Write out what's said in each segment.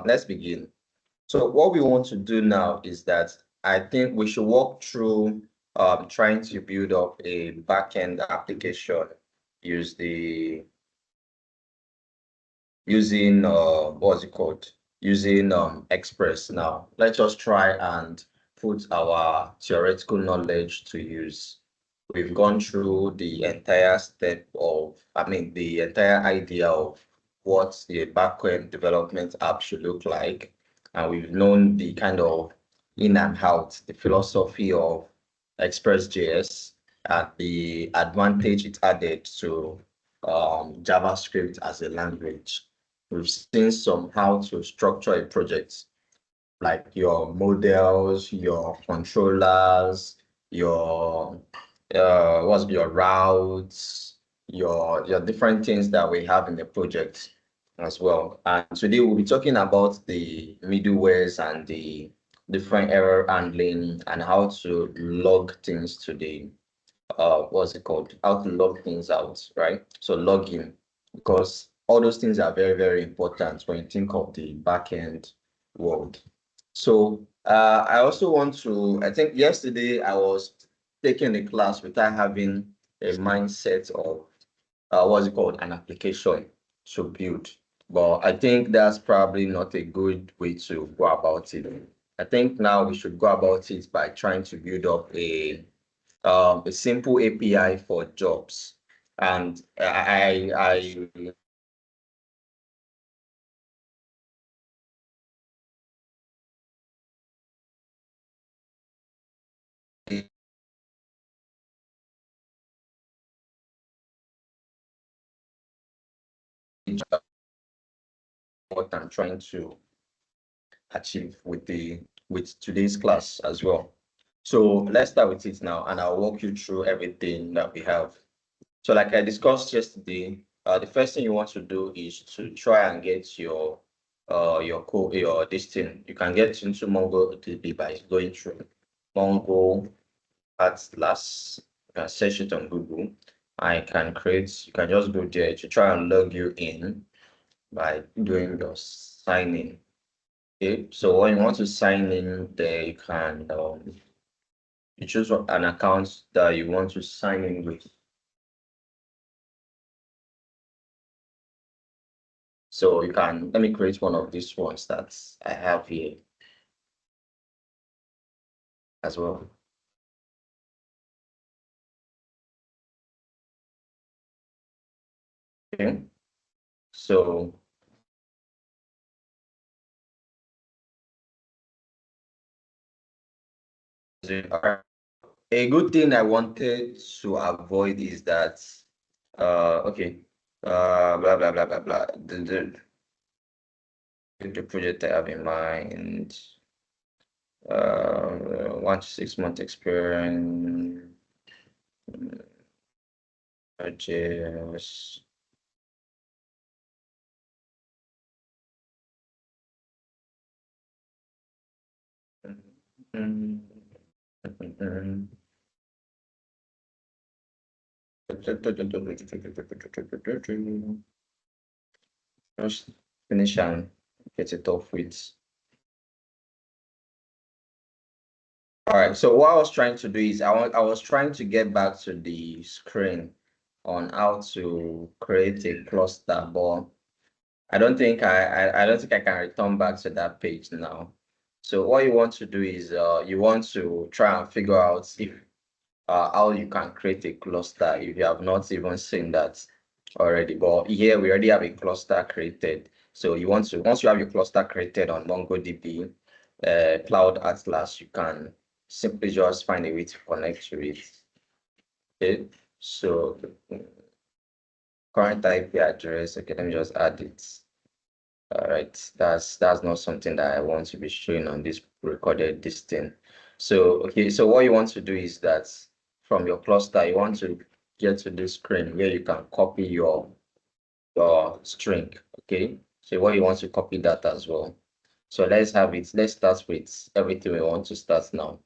let's begin. So what we want to do now is that I think we should walk through trying to build up a backend application using what's it called? Using Express. Now let's just try and put our theoretical knowledge to use. We've gone through the entire step of, the entire idea of what the backend development app should look like. And we've known the kind of in and out, the philosophy of Express.js and the advantage it added to JavaScript as a language. We've seen some how to structure a project, like your models, your controllers, your what's your routes, your different things that we have in the project as well. And today we'll be talking about the middlewares and the different error handling and how to log things to the what's it called? How to log things out, right? So logging, because all those things are very, very important when you think of the backend world. So I also want to, I think yesterday I was taking a class without having a mindset of what's it called, an application to build. But I think that's probably not a good way to go about it. I think now we should go about it by trying to build up a simple API for jobs. And I what I'm trying to achieve with today's class as well. So let's start with it now, and I'll walk you through everything that we have. So like I discussed yesterday, the first thing you want to do is to try and get your code, your this thing. You can get into MongoDB by going through Mongo at last. You can search it on Google. You can just go there to try and log you in by doing your signing. Okay, so when you want to sign in there, you can you choose an account that you want to sign in with. So you can, let me create one of these ones that I have here as well. Okay, so a good thing I wanted to avoid is that okay, blah blah blah blah blah. The project I have in mind, 1 to 6 month experience, just just finish and get it off with. All right, so what I was trying to do is I was trying to get back to the screen on how to create a cluster, but I don't think I don't think I can return back to that page now. So what you want to do is you want to try and figure out if how you can create a cluster if you have not even seen that already. But here we already have a cluster created. So you want to, once you have your cluster created on MongoDB, Cloud Atlas, you can simply just find a way to connect to it. Okay, so current IP address. Okay, let me just add it. All right, that's not something that I want to be showing on this recorded this thing. So okay, so what you want to do is that from your cluster, you want to get to this screen where you can copy your string. Okay, so what you want to copy that as well. So let's have it. Let's start with everything we want to start now.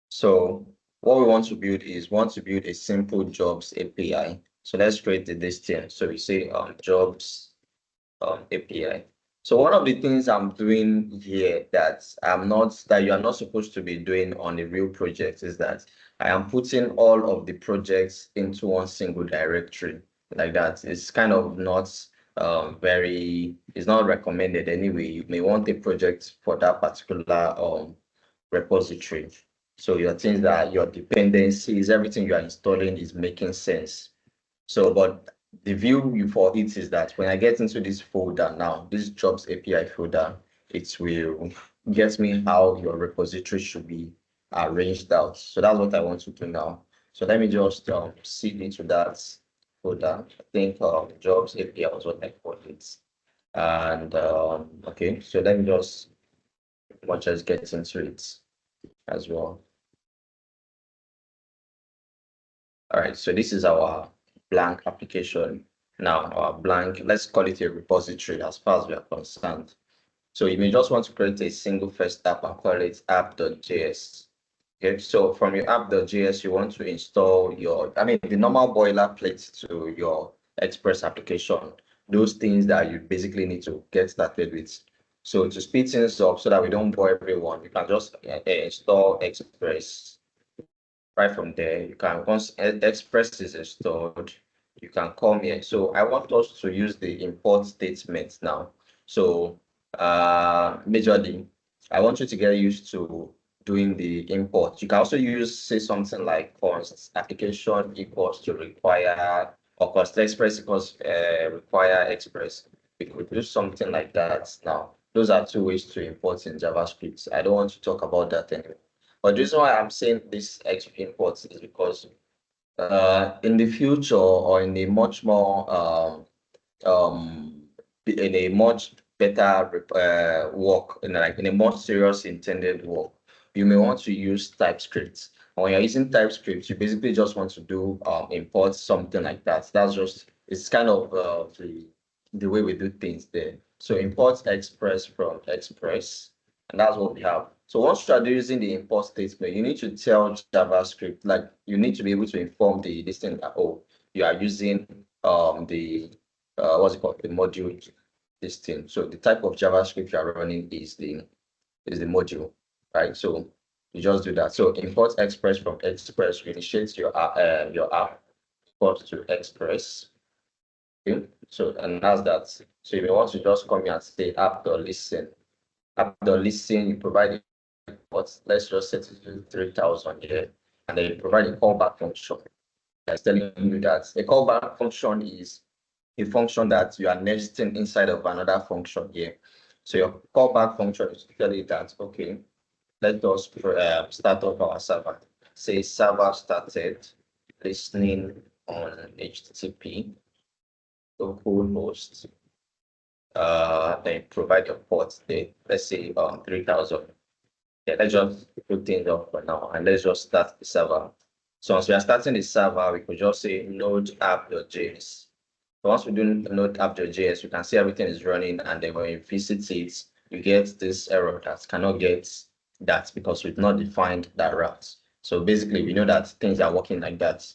So what we want to build is a simple jobs API. So let's create this thing. So we say jobs API. So one of the things I'm doing here that you are not supposed to be doing on a real project is that I am putting all of the projects into one single directory like that. It's kind of not it's not recommended anyway. You may want a project for that particular repository. So your things that your dependencies, everything you are installing is making sense. So, but the view for it is that when I get into this folder now, this jobs API folder, it will get me how your repository should be arranged out. So that's what I want to do now. So let me just seed into that folder. I think jobs API was what I called it. And okay, so let me just get into it as well. All right, so this is our blank application. Now, our blank, let's call it a repository as far as we are concerned. So you may just want to create a single first app and call it app.js. Okay, so from your app.js, you want to install the normal boilerplate to your Express application, those things that you basically need to get started with. So to speed things up so that we don't bore everyone, you can just install Express. Right from there, you can, once Express is installed, you can come here. So I want us to use the import statement now. So majorly, I want you to get used to doing the import. You can also say something like const application equals to require, or const express equals require express. We could do something like that now. Those are two ways to import in JavaScript. I don't want to talk about that anymore. But the reason why I'm saying this imports is because in the future or in a much more in a much better work, in a more serious intended work, you may want to use TypeScript. And when you're using TypeScript, you basically just want to do import something like that. It's kind of the way we do things there. So import Express from Express, and that's what we have. So once you are using the import statement, you need to tell JavaScript, like you need to be able to inform this thing that, oh, you are using the what's it called, the module, this thing. So the type of JavaScript you are running is the module, right? So you just do that. So import Express from Express, you initiate your app, import to Express. Okay, so and that's that. So if you want to just come here and say app.listen, app.listen, you provide what, let's just set it to 3,000 here, and then you provide a callback function. That's telling you that a callback function is a function that you are nesting inside of another function here. So your callback function is to tell you that, okay, let us start up our server. Say server started listening on HTTP localhost. Then provide your port there. Let's say 3,000. Yeah, let's just put things up for now and let's just start the server. So once we are starting the server, we could just say node app.js. Once we do node app.js, you can see everything is running, and then when you visit it, you get this error that cannot get that because we've not defined that route. So basically, we know that things are working like that.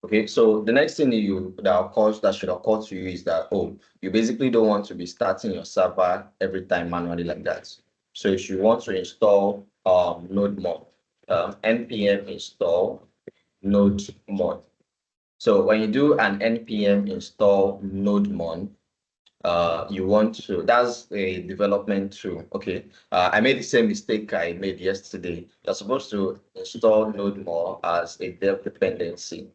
Okay, so the next thing that should occur to you is that, oh, you basically don't want to be starting your server every time manually like that. So if you want to install node mod, npm install node mod. So when you do an npm install node mod, you want to, that's a development tool. Okay, I made the same mistake I made yesterday. You're supposed to install node mod as a dev dependency.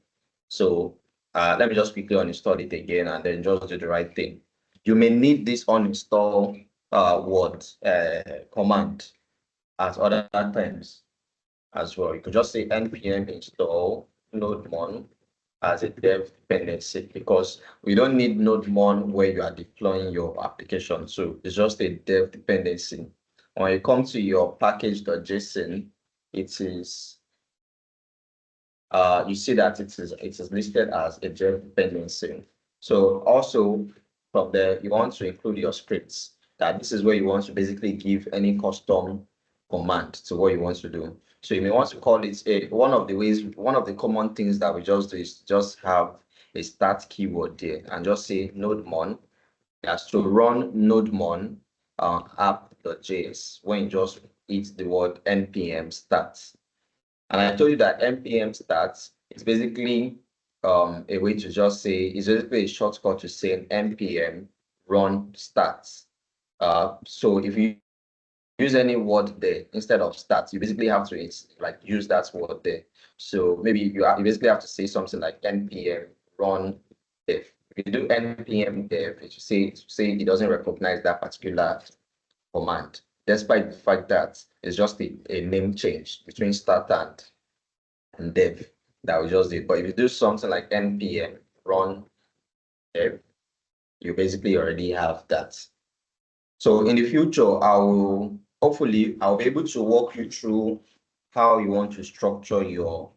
So let me just quickly uninstall it again and then just do the right thing. You may need this uninstall command at other times as well. You could just say npm install nodemon as a dev dependency because we don't need nodemon where you are deploying your application. So it's just a dev dependency. When you come to your package.json, it is you see that it is listed as a dev dependency. So also from there, you want to include your scripts. That this is where you want to basically give any custom command to what you want to do. So you may want to call it one of the common things that we just do is just have a start keyword there and just say nodemon. That's to run nodemon app.js when you just hit the word npm start. And I told you that npm start is basically a way to just say, it's basically a shortcut to saying npm run start. So if you use any word there instead of start, you basically have to like use that word there. So maybe you basically have to say something like npm run dev. If you do npm dev, it should say it doesn't recognize that particular command, despite the fact that it's just a name change between start and dev that we just did. But if you do something like npm run dev, you basically already have that. So in the future, hopefully I'll be able to walk you through how you want to structure your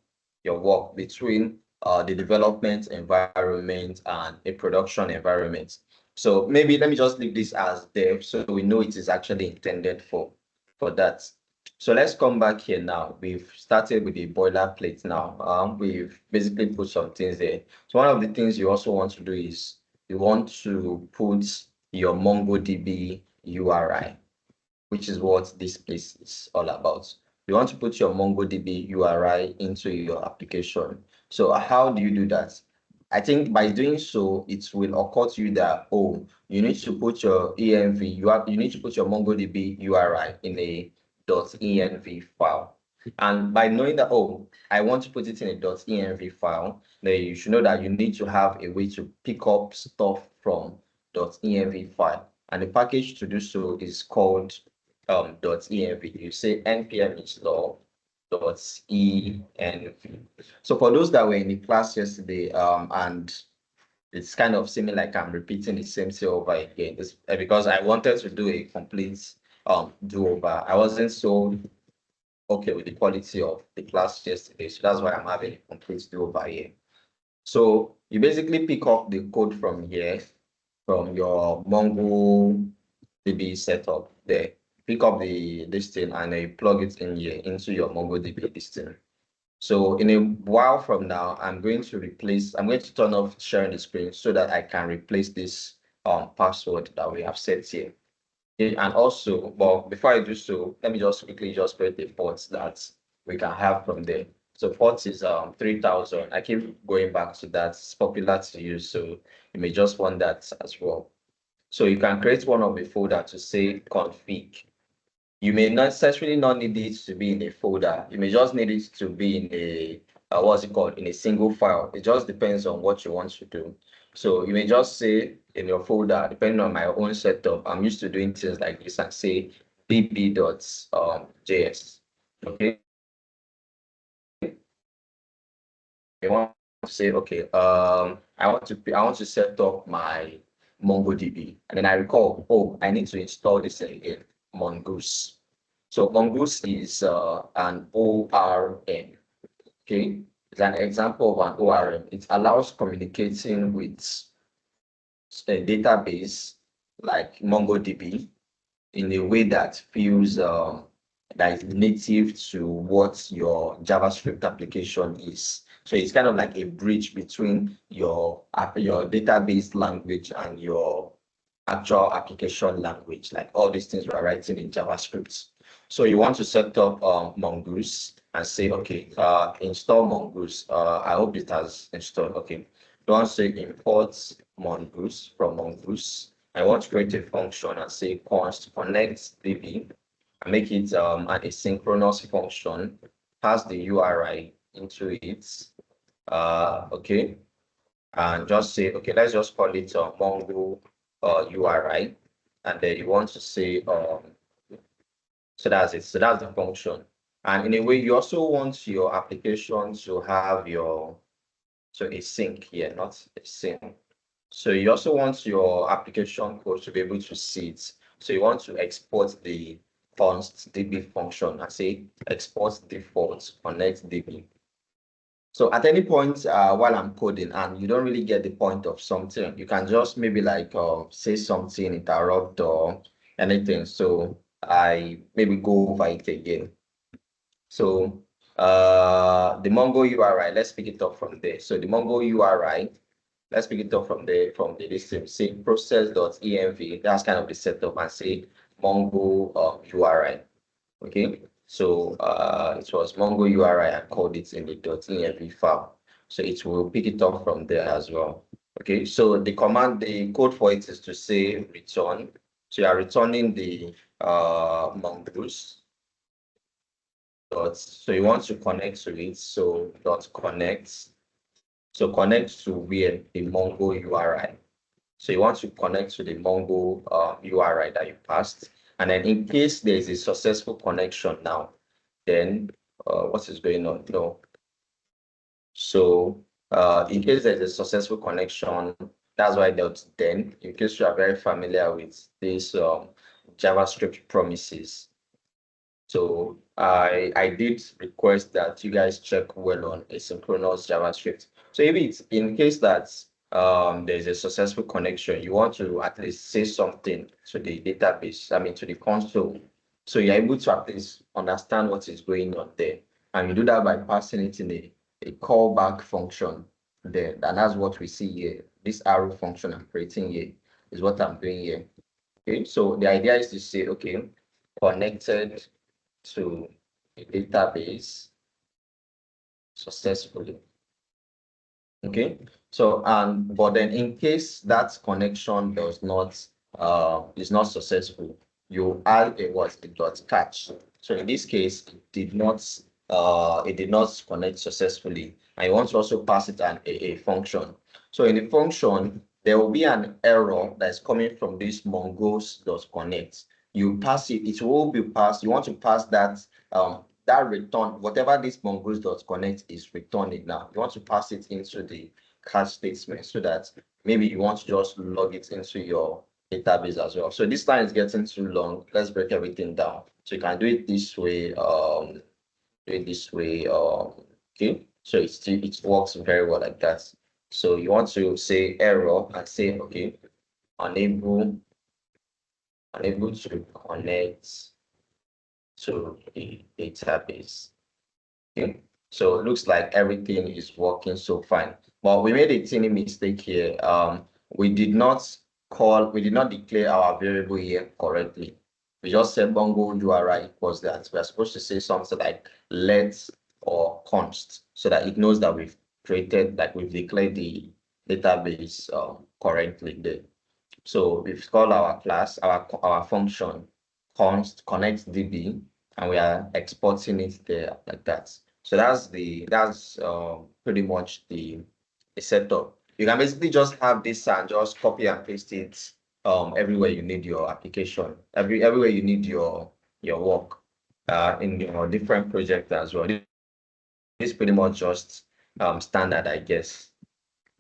work between the development environment and a production environment. So maybe let me just leave this as dev so we know it is actually intended for that. So let's come back here now. We've started with the boilerplate now. We've basically put some things there. So one of the things you also want to do is you want to put your MongoDB URI, which is what this place is all about. You want to put your MongoDB URI into your application. So how do you do that? I think by doing so, it will occur to you that, oh, you need to put your env, you need to put your MongoDB URI in a .env file. And by knowing that, oh, I want to put it in a .env file, then you should know that you need to have a way to pick up stuff from .env file. And the package to do so is called .env. You say npm install .env. So for those that were in the class yesterday, and it's kind of seeming like I'm repeating the same thing over again, it's because I wanted to do a complete do-over. I wasn't so okay with the quality of the class yesterday, so that's why I'm having a complete do-over here. So you basically pick up the code from here, from your MongoDB setup there. Pick up this thing and you plug it in here into your MongoDB this thing. So in a while from now, I'm going to turn off sharing the screen so that I can replace this password that we have set here. Okay, and also, but before I do so, let me just quickly just create the ports that we can have from there. So port is 3000. I keep going back to that. It's popular to use, so you may just want that as well. So you can create one of the folder to say config. You may not necessarily not need it to be in a folder. You may just need it to be in a what's it called, in a single file. It just depends on what you want to do. So you may just say in your folder, depending on my own setup, I'm used to doing things like this and say bb.js. Okay. You want to say, okay, I want to set up my MongoDB, and then I recall, oh, I need to install this again, Mongoose. So Mongoose is an ORM. Okay, it's an example of an ORM. It allows communicating with a database like MongoDB in a way that feels that is native to what your JavaScript application is. So it's kind of like a bridge between your database language and your actual application language, like all these things we're writing in JavaScript. So you want to set up Mongoose and say, okay, install Mongoose. I hope it has installed. Okay. You want to say import Mongoose from Mongoose. I want to create a function and say const connect db and make it an asynchronous function, pass the URI into it. Okay. And just say, okay, let's just call it Mongo URI. And then you want to say, so that's it. So that's the function. And in a way, you also want your application to have a sync here, not a sync. So you also want your application code to be able to see it. So you want to export the const db function and say export default connect db. So at any point while I'm coding and you don't really get the point of something, you can just maybe like say something, interrupt or anything. So I maybe go over it again. So the Mongo URI, let's pick it up from there. So the Mongo URI, let's pick it up from the listing. Say process.env, that's kind of the setup, and say Mongo URI. Okay, so it was Mongo URI. I called it in the .env file, so it will pick it up from there as well. Okay, so the command, the code for it is to say return. So you are returning the mongoose dot. So you want to connect to it. So dot connect. So connect to where the Mongo URI. So you want to connect to the Mongo URI that you passed. And then in case there is a successful connection now, then what is going on? No. So in case there's a successful connection, that's why then, in case you are very familiar with this JavaScript promises. So I did request that you guys check well on asynchronous JavaScript. So if it's in case that there's a successful connection, you want to at least say something to the database, I mean to the console. So you're able to at least understand what is going on there. And you do that by passing it in a callback function there. And that's what we see here. This arrow function I'm creating here is what I'm doing here. Okay, so the idea is to say, okay, connected to a database successfully. Okay, so but then in case that connection does not is not successful, you add a what, the dot catch. So in this case, it did not connect successfully, and you want to also pass it a function. So in the function, there will be an error that's coming from this mongoose dot connect. You pass it, it will be passed. You want to pass that that return, whatever this mongoose dot connect is returning now, you want to pass it into the catch statement so that maybe you want to just log it into your database as well. So this line is getting too long. Let's break everything down. So you can do it this way. Okay. So it works very well like that. So you want to say error and say, okay, unable to connect to a database. Okay, so it looks like everything is working so fine. But we made a tiny mistake here. We did not declare our variable here correctly. We just said Mongo URI equals that. We are supposed to say something like let or const so that it knows that we've declared the database correctly there. So we've called our class, our function const connect db, and we are exporting it there like that. So that's pretty much the setup. You can basically just have this and just copy and paste it everywhere you need your application, everywhere you need your work in your different projects as well. This is pretty much just standard, I guess.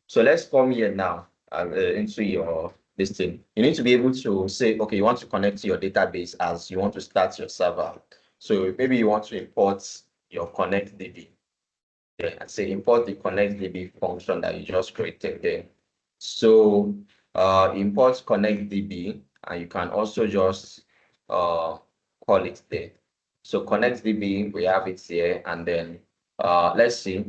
So let's come here now into your this thing. You need to be able to say, okay, you want to connect to your database as you want to start your server. So maybe you want to import your connect DB. Yeah, and say import the connect DB function that you just created there. So import connect DB, and you can also just call it there. So connect DB, we have it here, and then let's see.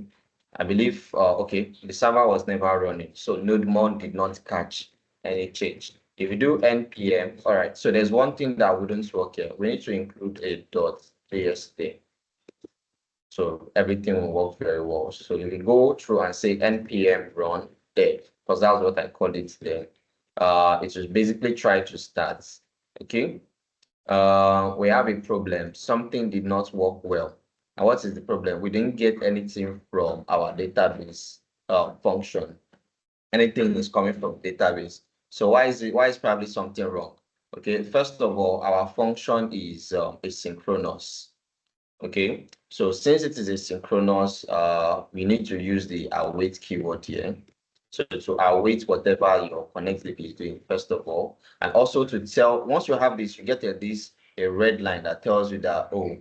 I believe okay, the server was never running, so nodemon did not catch any change. If you do npm, all right. So there's one thing that wouldn't work here. We need to include a .js there. So everything will work very well. So if you go through and say npm run dev, because that's what I called it there, it will basically try to start. Okay. We have a problem. Something did not work well. And what is the problem? We didn't get anything from our database function. Anything is coming from database. So why is probably something wrong? Okay, first of all, our function is asynchronous. Okay, so since it is asynchronous, we need to use the await keyword here. So to await whatever your connect DB is doing, first of all, and also to tell, once you have this, you get a red line that tells you that, oh,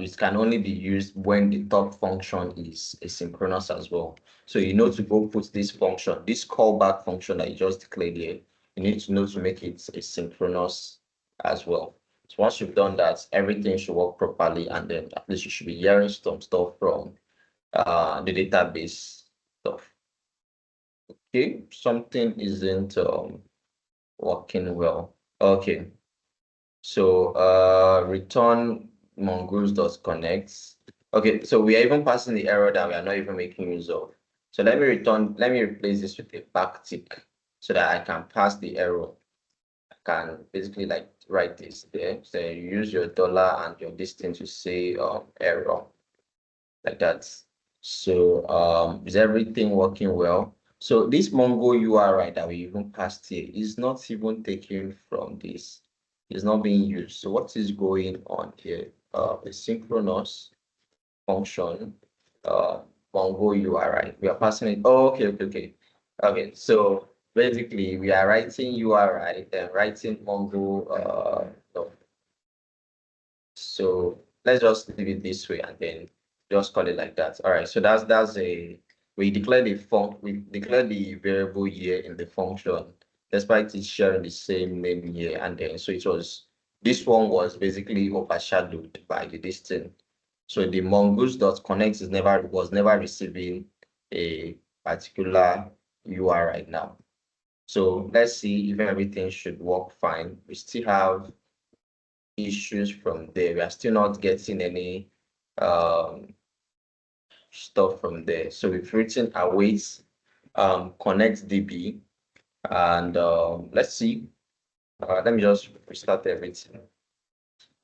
it can only be used when the top function is asynchronous as well. So you know to go put this function, this callback function that you just declared here, you need to know to make it asynchronous as well. So once you've done that, everything should work properly, and then at least you should be hearing some stuff from the database stuff. Okay, something isn't working well. Okay, So return mongoose.connect. Okay, so we are even passing the error that we are not even making use of. So let me replace this with a backtick so that I can pass the error. I can basically like write this there. So you use your dollar and your distance to say error like that. So is everything working well? So this Mongo URI that we even passed here is not even taken from this. It's not being used. So what is going on here? A synchronous function, Mongo URI. We are passing it. Oh, okay. Okay, so basically we are writing URI, then writing Mongo. No. So let's just leave it this way and then just call it like that. All right. So that's a we declare the variable here in the function, despite it sharing the same name here and then. So it was this one was basically overshadowed by the distance. So the mongoose.connect was never receiving a particular URI right now. So let's see if everything should work fine. We still have issues from there. We are still not getting any stuff from there. So we've written await connect DB and let's see. Let me just restart everything.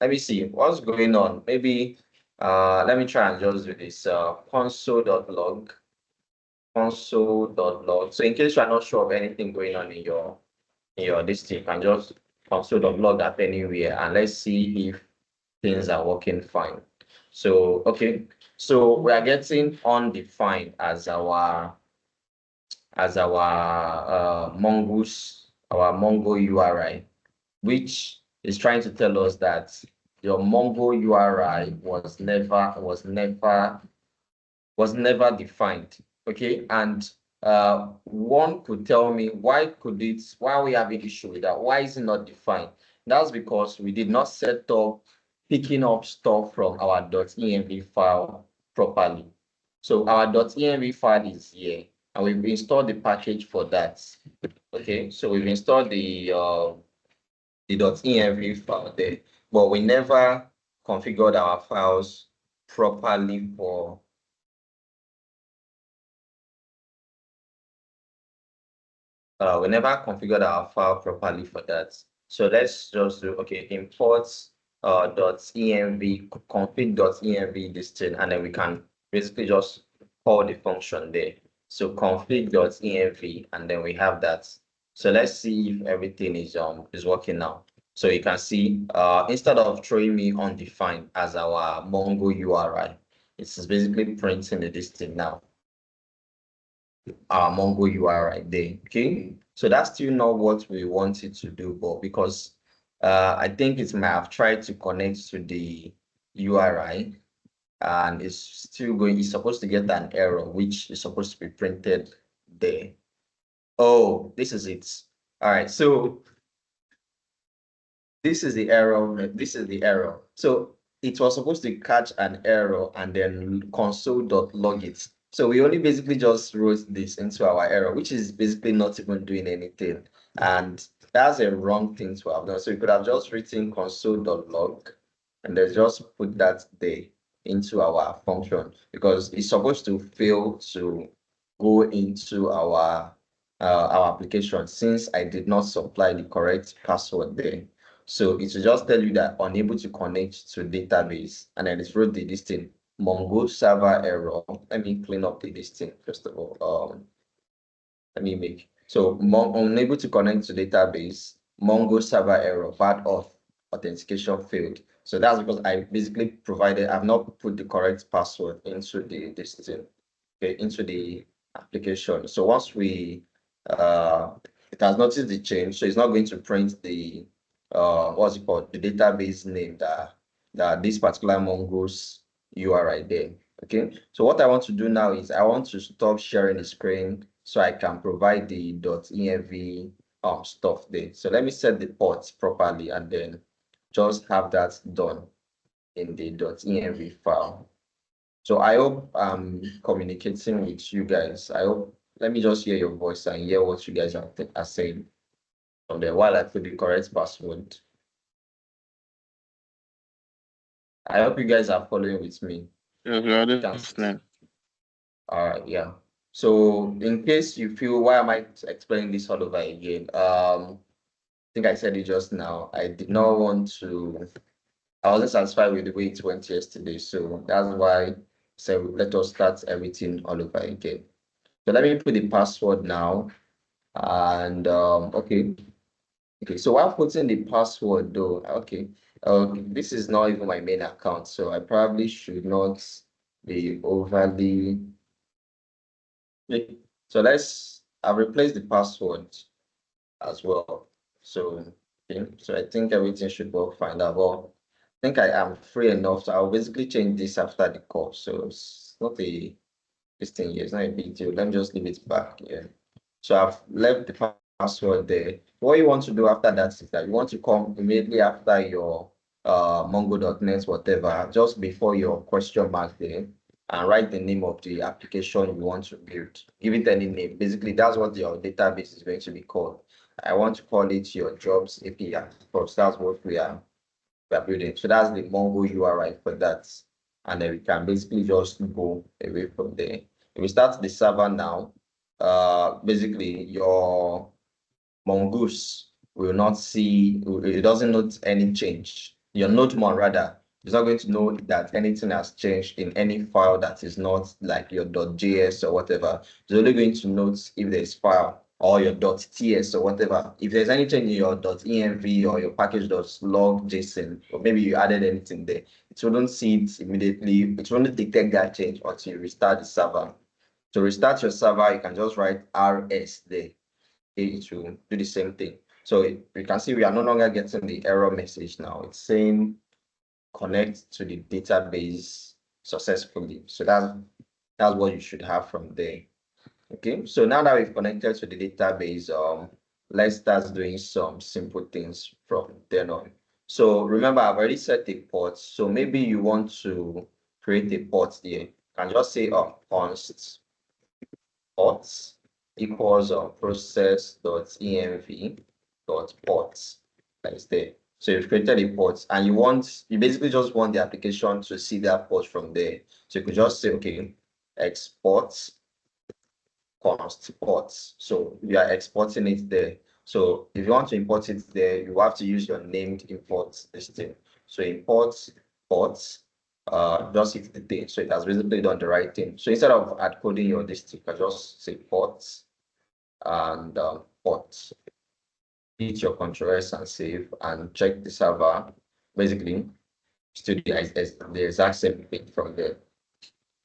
Let me see what's going on. Maybe let me try and just do this console.log. So in case you are not sure of anything going on in your this thing, you can just console.log at anywhere and let's see if things are working fine. So, okay. So we are getting undefined as our mongoose, our Mongo URI, which is trying to tell us that your Mongo URI was never defined. Okay, and one could tell me why we have an issue with that? Why is it not defined? That's because we did not set up picking up stuff from our .env file properly. So our .env file is here, and we've installed the package for that. Okay, so we've installed the .env file there, but we never configured our files properly for we never configured our file properly for that. So let's just do, okay, import .env, config.env this thing, and then we can basically just call the function there. So config.env, and then we have that. So let's see if everything is working now. So you can see instead of throwing me undefined as our Mongo URI, it's basically printing the this thing now. Our Mongo URI right there. Okay, so that's still not what we wanted to do, but because I think it might have tried to connect to the URI and it's still going, it's supposed to get an error, which is supposed to be printed there. Oh, this is it. All right, so this is the error. This is the error. So it was supposed to catch an error and then console.log it. So we only basically just wrote this into our error, which is basically not even doing anything. And that's a wrong thing to have done. So you could have just written console.log and then just put that there into our function because it's supposed to fail to go into our application since I did not supply the correct password there. So it will just tell you that unable to connect to database, and then it wrote the this thing, Mongo server error. Let me clean up the this thing first of all. Let me make so unable to connect to database, Mongo server error, bad authentication failed. So that's because I basically provided, I've not put the correct password into the this thing, okay, into the application. So once we it has noticed the change, so it's not going to print the what's it called, the database name that this particular Mongo's URI there. Okay, so what I want to do now is I want to stop sharing the screen so I can provide the .env stuff there. So let me set the ports properly and then just have that done in the .env file. So I hope I'm communicating with you guys. I hope, let me just hear your voice and hear what you guys are saying from there while I put the correct password. I hope you guys are following with me. Yes, we are Can listening. All right, yeah. So in case you feel, why am I explaining this all over again? I think I said it just now. I did not want to, I wasn't satisfied with the way it went yesterday. So that's why, so let us start everything all over again. So let me put the password now. And okay. Okay, so while putting the password though, okay, this is not even my main account, so I probably should not be overly. Okay, so I've replaced the password as well. So, okay, so I think everything should work fine now. Well, I think I am free enough, so I'll basically change this after the call. So it's not a this thing here, it's not a big deal. Let me just leave it back here. So I've left the password there. What you want to do after that is that you want to come immediately after your mongo.net, whatever, just before your question mark there, and write the name of the application you want to build. Give it any name. Basically, that's what your database is going to be called. I want to call it your jobs API because that's what we are building. So that's the Mongo URI for that. And then we can basically just go away from there. If we start the server now, basically your Mongoose will not see, it doesn't note any change. Your notepad rather is not going to know that anything has changed in any file that is not like your .js or whatever. It's only going to note if there's file or your .ts or whatever. If there's any change in your .env or your package.log JSON, or maybe you added anything there, it wouldn't see it immediately. It won't detect that change until you restart the server. To restart your server, you can just write rs there. It will do the same thing. So you can see we are no longer getting the error message now. It's saying connect to the database successfully. So that's what you should have from there. Okay, so now that we've connected to the database, let's start doing some simple things from then on. So remember, I've already set a port. So maybe you want to create a port there. You can just say const ports equals process.env.ports. That's there. So you've created a port and you basically just want the application to see that port from there. So you could just say, okay, export const ports. So you are exporting it there. So if you want to import it there, you have to use your named import this thing. So import ports, just hit the thing. So it has basically done the right thing. So instead of add coding your this thing, you can just say ports and ports. Hit your Ctrl S and save and check the server. Basically, still the exact same thing from there.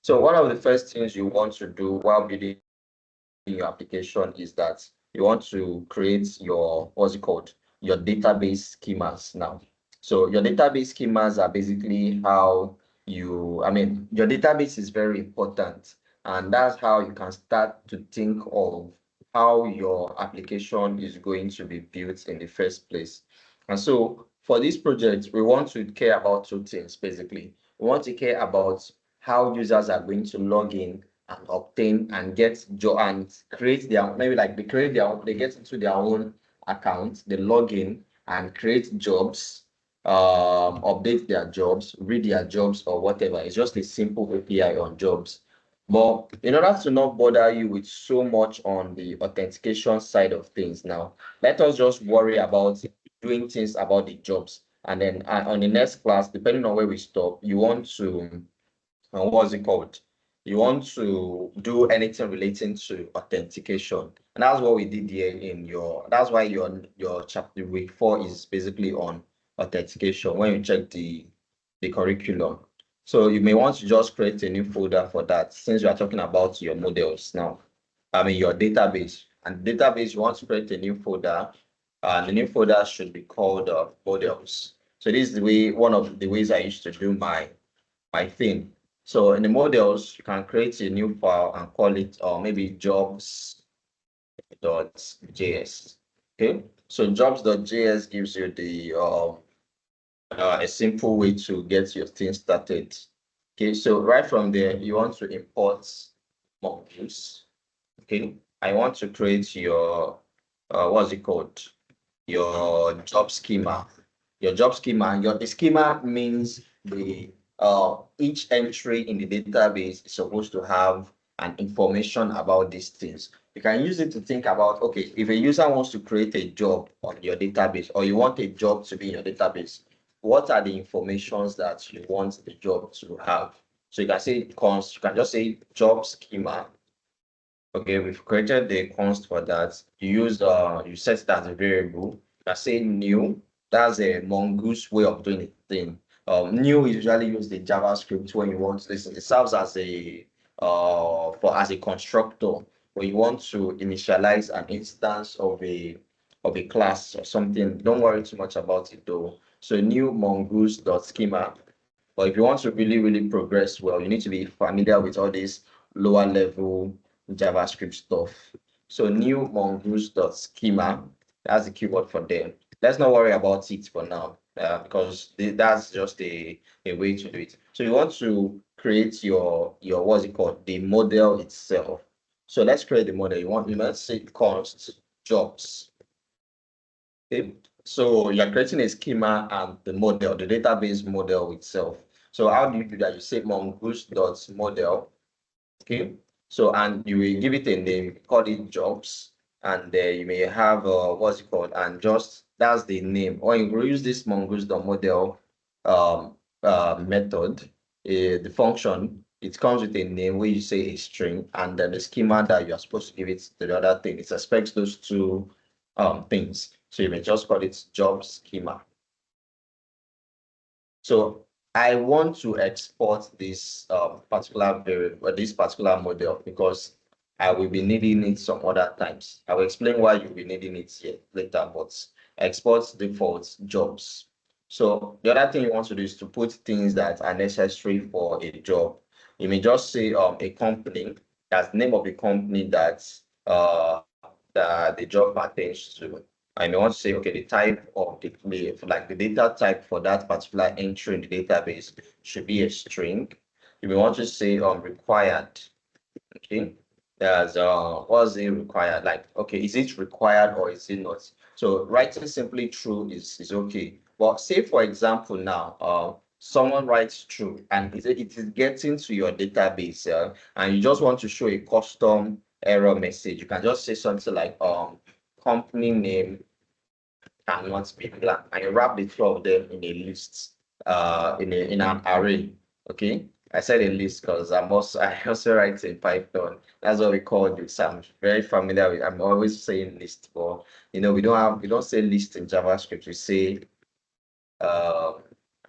So one of the first things you want to do while building your application is that you want to create your, what's it called, your database schemas now. So your database schemas are basically how your database is very important, and that's how you can start to think of how your application is going to be built in the first place. And so for this project, we want to care about two things basically. We want to care about how users are going to log in and obtain and get and create their, maybe like they get into their own account, they log in and create jobs, update their jobs, read their jobs or whatever. It's just a simple API on jobs. But in order to not bother you with so much on the authentication side of things now, let us just worry about doing things about the jobs. And then on the next class, depending on where we stop, you want to what's it called? You want to do anything relating to authentication. And that's what we did here in that's why your chapter week 4 is basically on authentication when you check the curriculum. So you may want to just create a new folder for that since you are talking about your models now. I mean your database. And database, you want to create a new folder, and the new folder should be called models. So this is one of the ways I used to do my thing. So in the models, you can create a new file and call it maybe jobs.js. Okay, so jobs.js gives you the a simple way to get your thing started. Okay, so right from there, you want to import modules. Okay, I want to create your what's it called? Your job schema. Your job schema. The schema means the each entry in the database is supposed to have an information about these things. You can use it to think about, okay, if a user wants to create a job on your database, or you want a job to be in your database, what are the informations that you want the job to have? So you can say const, you can just say job schema. Okay, we've created the const for that. You set it as a variable. You can say new. That's a mongoose way of doing it thing. New is usually use the JavaScript when you want this. It serves as a as a constructor when you want to initialize an instance of a class or something. Don't worry too much about it though. So new mongoose.schema. But if you want to really progress well, you need to be familiar with all these lower level JavaScript stuff. So new mongoose.schema, that's the keyword for them. Let's not worry about it for now, because that's just a way to do it. So you want to create your what's it called, the model itself. So let's create the model. You might say const jobs. Okay. So you're creating a schema and the model, the database model itself. So how do you do that? You say mongoose.model. Okay. So, and you will give it a name, call it jobs, and you may have what's it called, and just that's the name. Or you will use this mongoose.model method, the function. It comes with a name where you say a string, and then the schema that you are supposed to give it to the other thing. It expects those two things. So you may just call it job schema. So I want to export this particular variable, this particular model, because I will be needing it some other times. I will explain why you'll be needing it here later, but export default jobs. So the other thing you want to do is to put things that are necessary for a job. You may just say a company, that's the name of the company that the job pertains to. I may want to say, okay, the type of like the data type for that particular entry in the database should be a string. You may want to say required. Okay, there's what's it required? Like, okay, is it required or is it not? So writing simply true is okay. But say for example now, someone writes true and it is getting to your database, and you just want to show a custom error message. You can just say something like company name cannot be blank, and you wrap the two of them in a list, in an array. Okay, I said a list because I also write in Python. That's what we call this. I'm very familiar with. I'm always saying list, but we don't say list in JavaScript. We say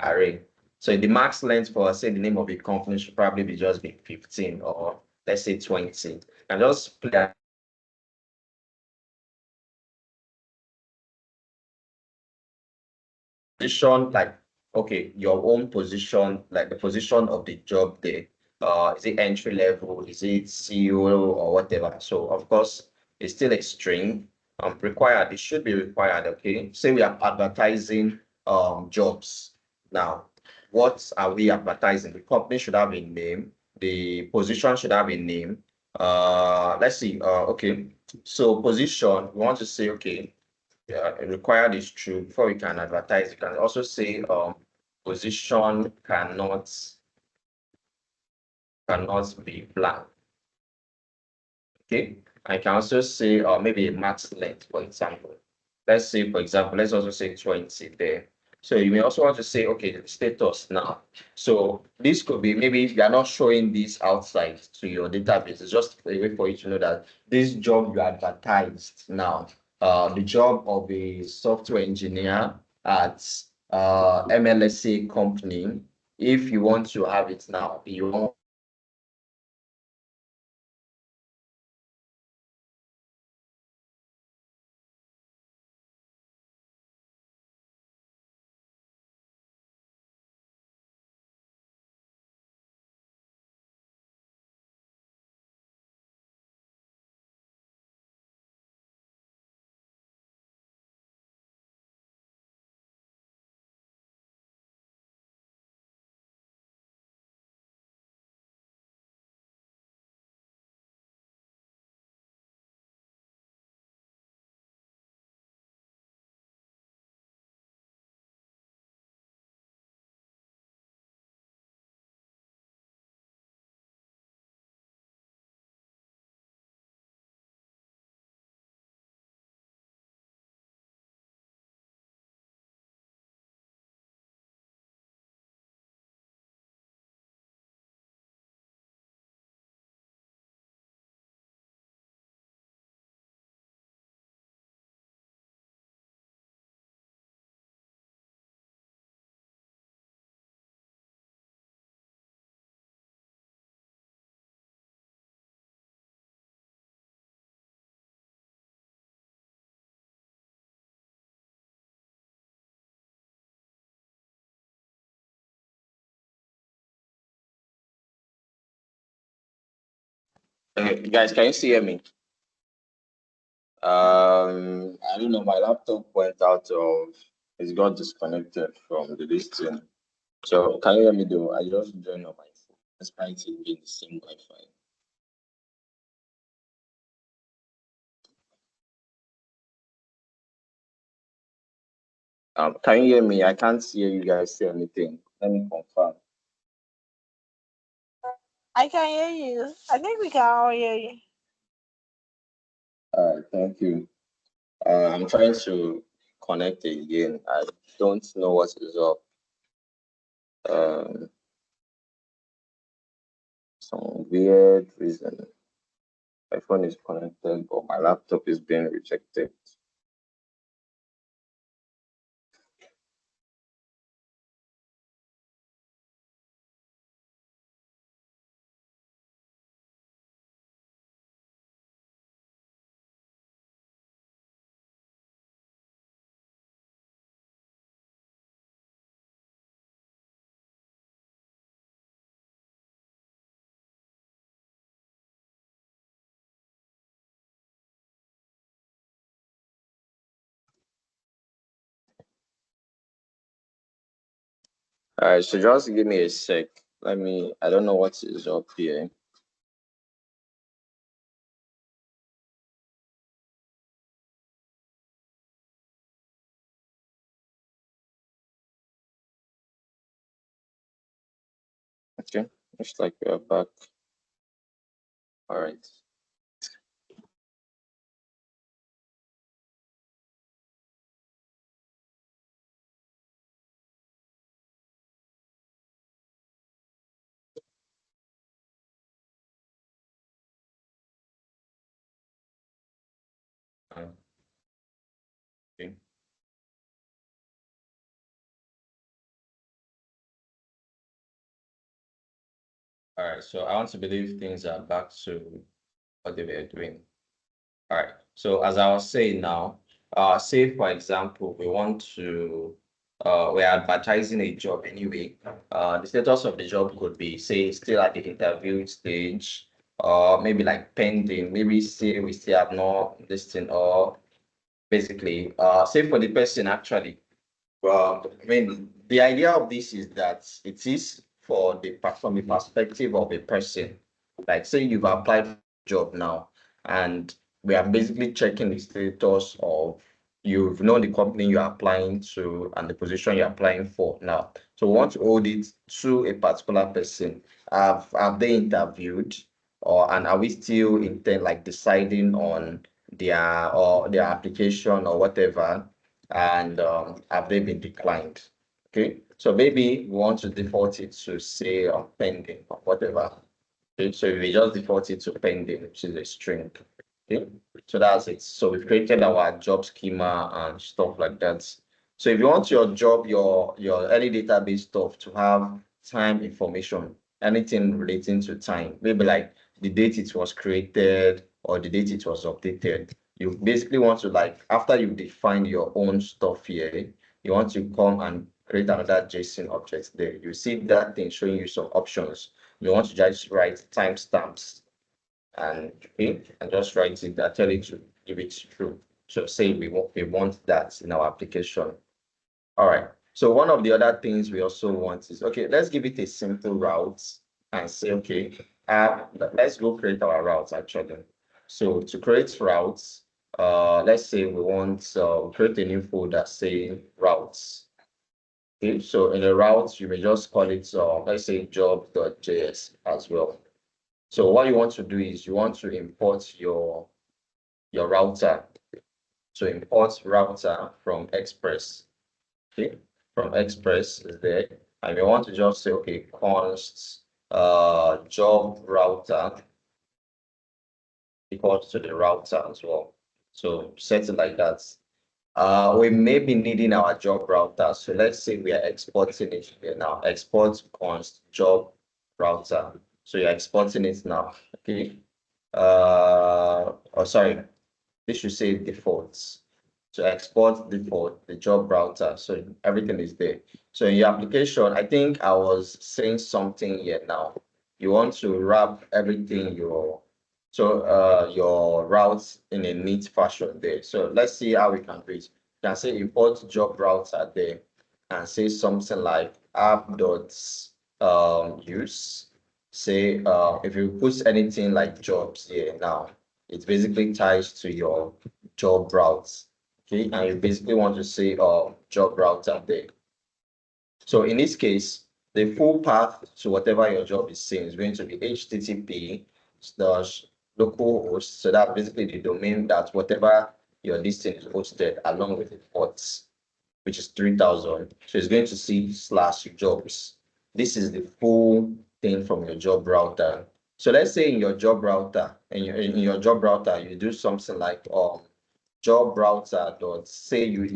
array. So the max length for say the name of a company should probably be just be 15, or let's say 20. And just play position, like, okay, your own position, like the position of the job there. Is it entry level? Is it CEO or whatever? So of course, it's still a string. Required. It should be required. Okay. Say we are advertising jobs. Now, what are we advertising? The company should have a name. The position should have a name. Let's see. Okay. So position, we want to say, okay, yeah, required is true. Before we can advertise, you can also say position cannot be blank. Okay. I can also say maybe a max length, for example. Let's say, for example, let's also say 20 there. So you may also want to say, okay, the status now. So this could be, maybe if you are not showing this outside to your database, it's just a way for you to know that this job you advertised now, the job of a software engineer at MLSA company, if you want to have it now, you want Guys, can you see me? I don't know. My laptop went out of. It got disconnected from the listing. So can you hear me though? I just joined on my phone, despite it being the same Wi-Fi. Can you hear me? I can't hear you guys say anything. Let me confirm. I can hear you. I think we can all hear you. Thank you. I'm trying to connect again. I don't know what is up. Um, some weird reason. My phone is connected, but my laptop is being rejected. All right, so just give me a sec. I don't know what is up here. Okay, looks like we are back. All right. Okay. All right, so I want to believe things are back to what they were doing. All right. So as I was saying now, say for example, we're advertising a job anyway. The status of the job could be, say, still at the interview stage, or maybe like pending. Maybe say we still have not listing, or basically, say for the person actually. Well, I mean, the idea of this is that it is from the perspective of a person. Like, say you've applied for a job now, and we are basically checking the status of you've known the company you're applying to and the position you're applying for now. So we want to hold it to a particular person. Have they interviewed, or and are we still intent like deciding on their application or whatever? And have they been declined? Okay, so maybe we want to default it to say pending or whatever. Okay, so we just default it to pending, which is a string. Okay, so that's it. So we've created our job schema and stuff like that. So if you want your job, your early database stuff to have time information, anything relating to time, maybe like the date it was created or the date it was updated, you basically want to, like, after you define your own stuff here, you want to come and create another JSON object there. You see that thing showing you some options. You want to just write timestamps and just write it that tell it to give it true. So say we want that in our application. All right. So one of the other things we also want is, okay, let's give it a simple route and say, okay, let's go create our routes actually. So to create routes, let's say we want to create a new folder, say routes. Okay, so in the routes, you may just call it, let's say job.js as well. So what you want to do is you want to import your router. So import router from Express. Okay, from Express is there. And we want to just say, okay, const job router equals to the router as well. So set it like that. We may be needing our job router. So let's say we are exporting it here now. Export const job router. So you're exporting it now. Okay. Oh, sorry. This should say defaults. So export default, the job router. So everything is there. So in your application, I think I was saying something here now. You want to wrap everything So your routes in a neat fashion there. So let's see how we can do it. You can say import job router there and say something like app dot use. Say if you put anything like jobs here now, it basically ties to your job routes. Okay, and you basically want to say job router there. So in this case, the full path to whatever your job is saying is going to be http slash localhost. So that's basically the domain that whatever your listing is hosted along with the ports, which is 3000. So it's going to see slash jobs. This is the full thing from your job router. So let's say in your job router, you do something like job router dot say you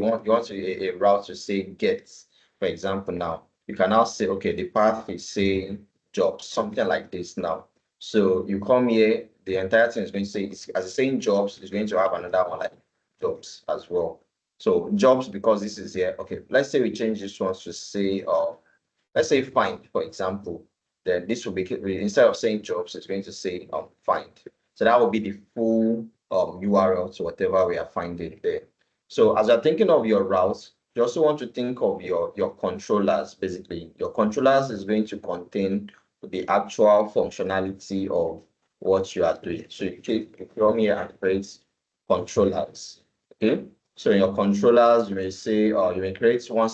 want a route to say get, for example. Now you can now say, okay, the path is saying jobs, something like this now. So you come here, the entire thing is going to say, as it's saying jobs, it's going to have another one like jobs as well. So jobs, because this is here. Okay, let's say we change this one to say let's say find, for example. Then this will be, instead of saying jobs, it's going to say find. So that will be the full URL to whatever we are finding there. So as you're thinking of your routes, you also want to think of your controllers. Basically, your controllers is going to contain the actual functionality of what you are doing. So you come here and create controllers. Okay. So in your controllers, you may say, you may create one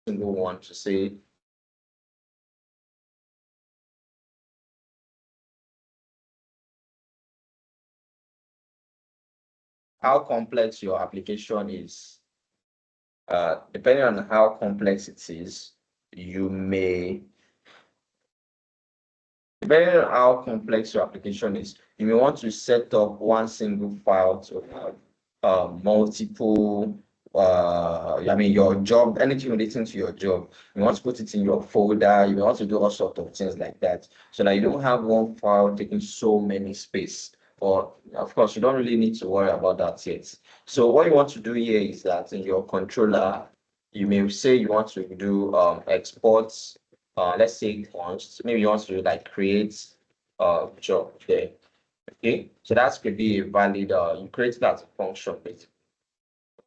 single one to say how complex your application is. Depending on how complex it is, you may, depending on how complex your application is, you may want to set up one single file to have multiple, I mean, your job, anything relating to your job, you want to put it in your folder, you want to do all sorts of things like that, so that you don't have one file taking so many space. Or, of course, you don't really need to worry about that yet. So what you want to do here is that in your controller, you may say you want to do exports, let's say const, maybe you want to like create a job there. Okay, so that could be a valid, you create that function basically.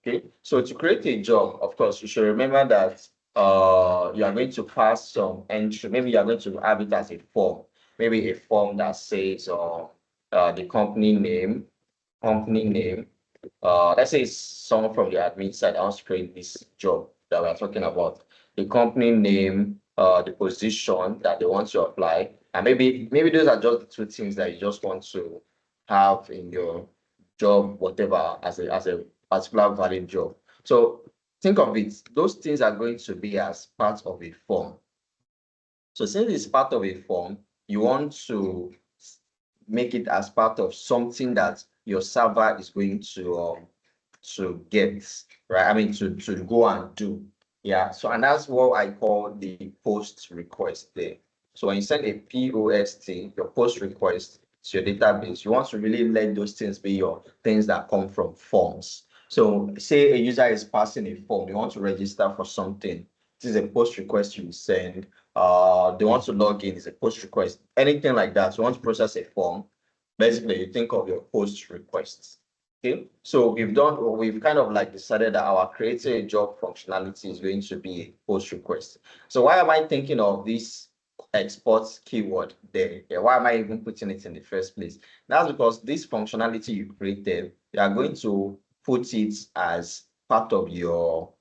Okay, so to create a job, of course, you should remember that you are going to pass some entry. Maybe you are going to have it as a form, maybe a form that says the company name. Let's say it's someone from the admin side that wants to create this job that we're talking about. The company name, the position that they want to apply, and maybe those are just the two things that you just want to have in your job, whatever, as a particular valid job. So think of it, those things are going to be as part of a form. So since it's part of a form, you want to make it as part of something that your server is going to get, right? I mean, to go and do. Yeah. So, and that's what I call the post request there. So when you send a POST, your post request to your database, you want to really let those things be your things that come from forms. So say a user is passing a form, they want to register for something. This is a post request you send. They want to log in, it's a post request, anything like that. So you want to process a form, basically you think of your post requests. Okay, so we've kind of like decided that our creating a job functionality is going to be a post request. So why am I thinking of this export keyword there? Yeah, why am I even putting it in the first place? That's because this functionality you created, you are going to put it as part of your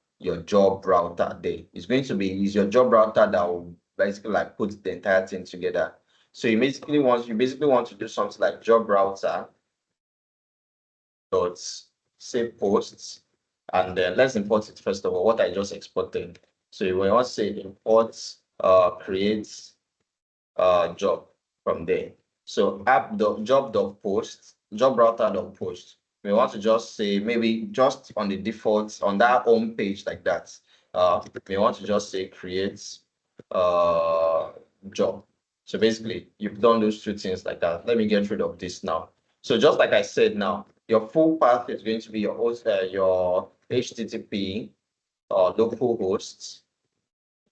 job router there. It's going to be is your job router that will basically like put the entire thing together. So you basically want to do something like job router dot say posts, and then let's import it first of all, what I just exported. So we want to say import create job from there. So app dot job dot post, job router dot post. We want to just say maybe just on the default on that home page like that. We want to just say create job. So basically, you've done those two things like that. Let me get rid of this now. So just like I said now, your full path is going to be your HTTP local hosts.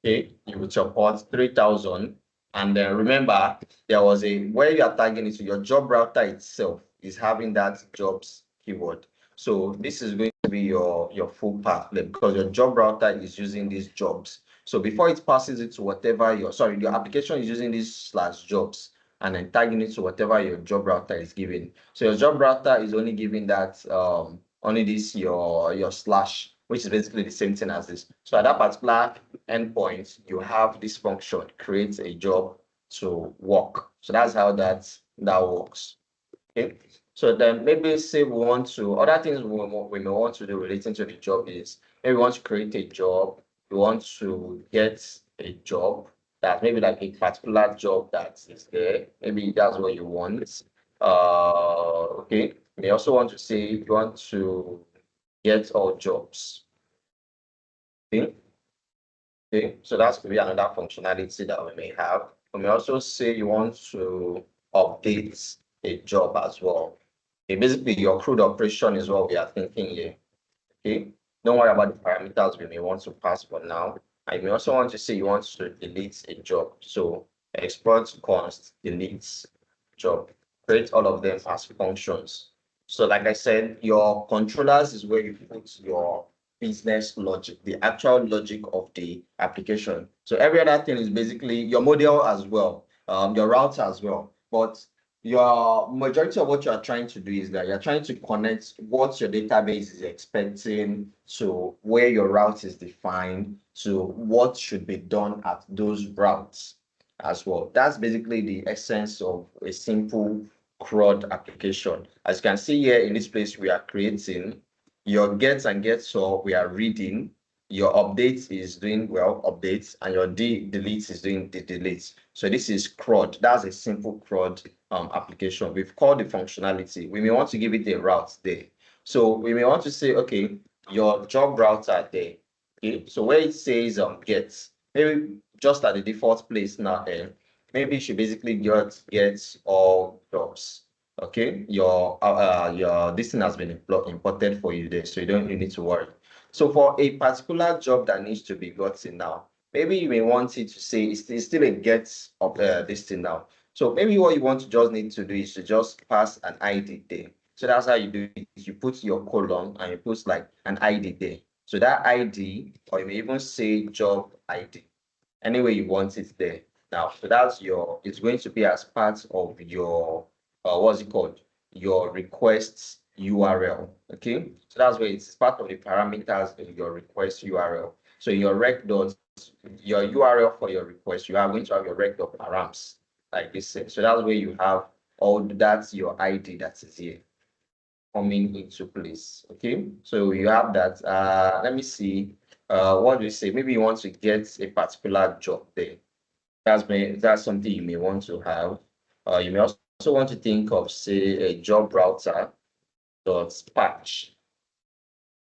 Okay, you will support 3000. And then remember, there was a where you are tagging it to your job router itself is having that jobs keyword. So this is going to be your full path there because your job router is using these jobs. So before it passes it to whatever your application is using this slash jobs and then tagging it to whatever your job router is giving. So your job router is only giving that only this your slash, which is basically the same thing as this. So at that particular endpoint, you have this function, create a job to work. So that's how that works. Okay. So then maybe say we want to, other things we may want to do relating to the job is maybe we want to create a job, we want to get a job that maybe like a particular job that is there. Maybe that's what you want. Okay. You may also want to say you want to get all jobs. Okay. Okay, so that's could be another functionality that we may have. We may also say you want to update a job as well. Okay, basically your crude operation is what we are thinking here. Okay, don't worry about the parameters we may want to pass for now. And you may also want to say you want to delete a job. So export const delete job. Create all of them as functions. So like I said, your controllers is where you put your business logic, the actual logic of the application. So every other thing is basically your model as well, your router as well. But your majority of what you are trying to do is that you're trying to connect what your database is expecting to where your route is defined to what should be done at those routes as well. That's basically the essence of a simple CRUD application. As you can see here in this place, we are creating your gets and gets, so we are reading. Your update is doing updates, and your delete is doing the deletes. So this is CRUD. That's a simple CRUD application. We've called the functionality. We may want to give it a route there. So we may want to say, okay, your job router there. Okay, so where it says get, maybe just at the default place now, maybe you should basically get all jobs. Okay, your this thing has been imported for you there, so you don't need to worry. So for a particular job that needs to be gotten now, maybe you may want it to say it's still a get of this thing now. So maybe what you want to just need to do is to just pass an ID there. So that's how you do it. You put your colon and you put like an ID there. So that ID, or you may even say job ID, any way you want it there. Now, so that's it's going to be as part of your, what's it called? Your request URL, okay? So that's where it's part of the parameters of your request URL. So in your rec dot, your URL for your request, you are going to have your rec dot params, like this. So that's where you have all that's your ID that is here coming into place, okay? So you have that. Let me see. What do you say? Maybe you want to get a particular job there. That's something you may want to have. You may also want to think of, say, a job router dot patch.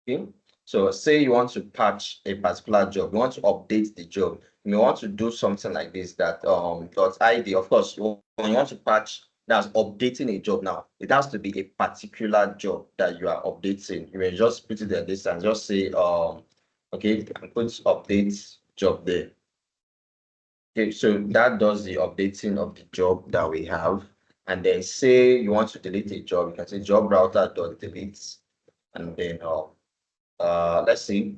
Okay. So say you want to patch a particular job, you want to update the job. You may want to do something like this that dot ID. Of course, when you want to patch, that's updating a job now. It has to be a particular job that you are updating. You may just put it at this and just say okay, and put update job there. Okay, so that does the updating of the job that we have. And then say you want to delete a job, you can say job router dot delete, and then let's see,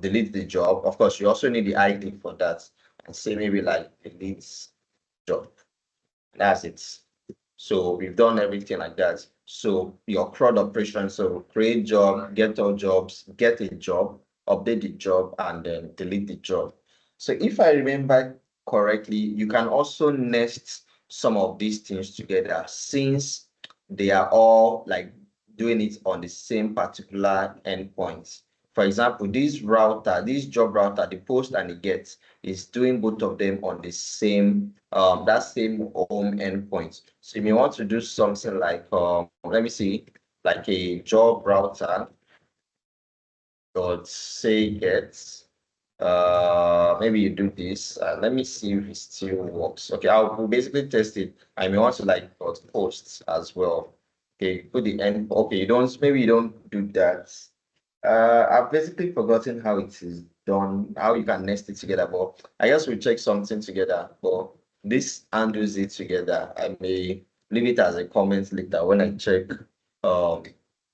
delete the job. Of course, you also need the ID for that, and say maybe like delete job. That's it. So we've done everything like that. So your CRUD operation, so create job, get all jobs, get a job, update the job, and then delete the job. So if I remember correctly, you can also nest some of these things together since they are all like doing it on the same particular endpoint. For example, this router, this job router, the post and the get is doing both of them on the same that same home endpoint. So you may want to do something like let me see, like a job router dot say get. Maybe you do this. Let me see if it still works. Okay, I'll basically test it. I may want to like dot posts as well. Okay, put the end. Okay, maybe you don't do that. I've basically forgotten how it is done, how you can nest it together, but I guess we'll check something together. But this handles it together. I may leave it as a comment later when I check um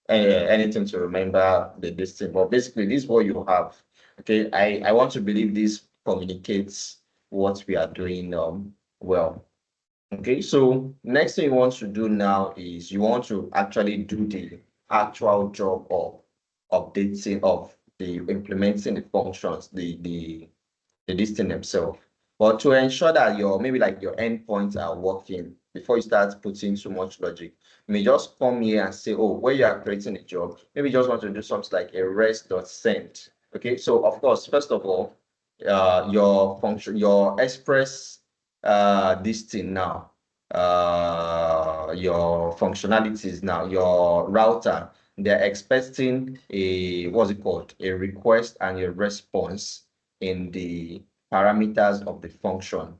anything to remember this thing. But basically, this is what you have. Okay, I want to believe this communicates what we are doing well. Okay, so next thing you want to do now is you want to actually do the actual job of updating of the implementing the functions, the this thing themselves. But to ensure that your maybe like your endpoints are working before you start putting too much logic, you may just come here and say, oh, where you are creating a job, maybe you just want to do something like a rest.send. Okay, so of course, first of all, your function, your express this thing now, your functionalities now, your router, they're expecting a what's it called, a request and a response in the parameters of the function.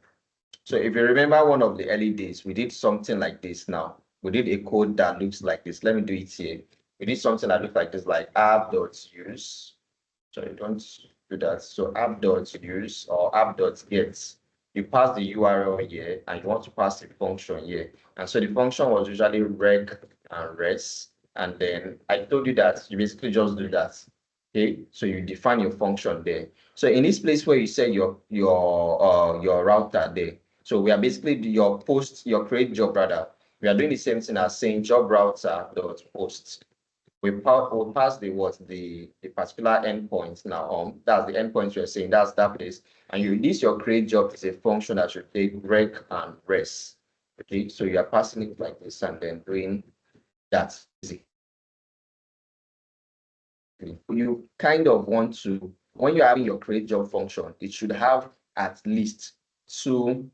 So if you remember one of the early days, we did something like this now. We did a code that looks like this. Let me do it here. We did something that looks like this, like app.use. Sorry, don't do that. So app.use or app.get. You pass the URL here and you want to pass the function here. And so the function was usually rec and res. And then I told you that you basically just do that. Okay, so you define your function there. So in this place where you say your router there, so we are basically your create job rather. We are doing the same thing as saying job router dot post. We'll pass the what the particular endpoint now. That's the endpoint you're saying, that's that place. And this your create job is a function that should take rec and res. Okay, so you are passing it like this and then doing that. You kind of want to, when you're having your create job function, it should have at least two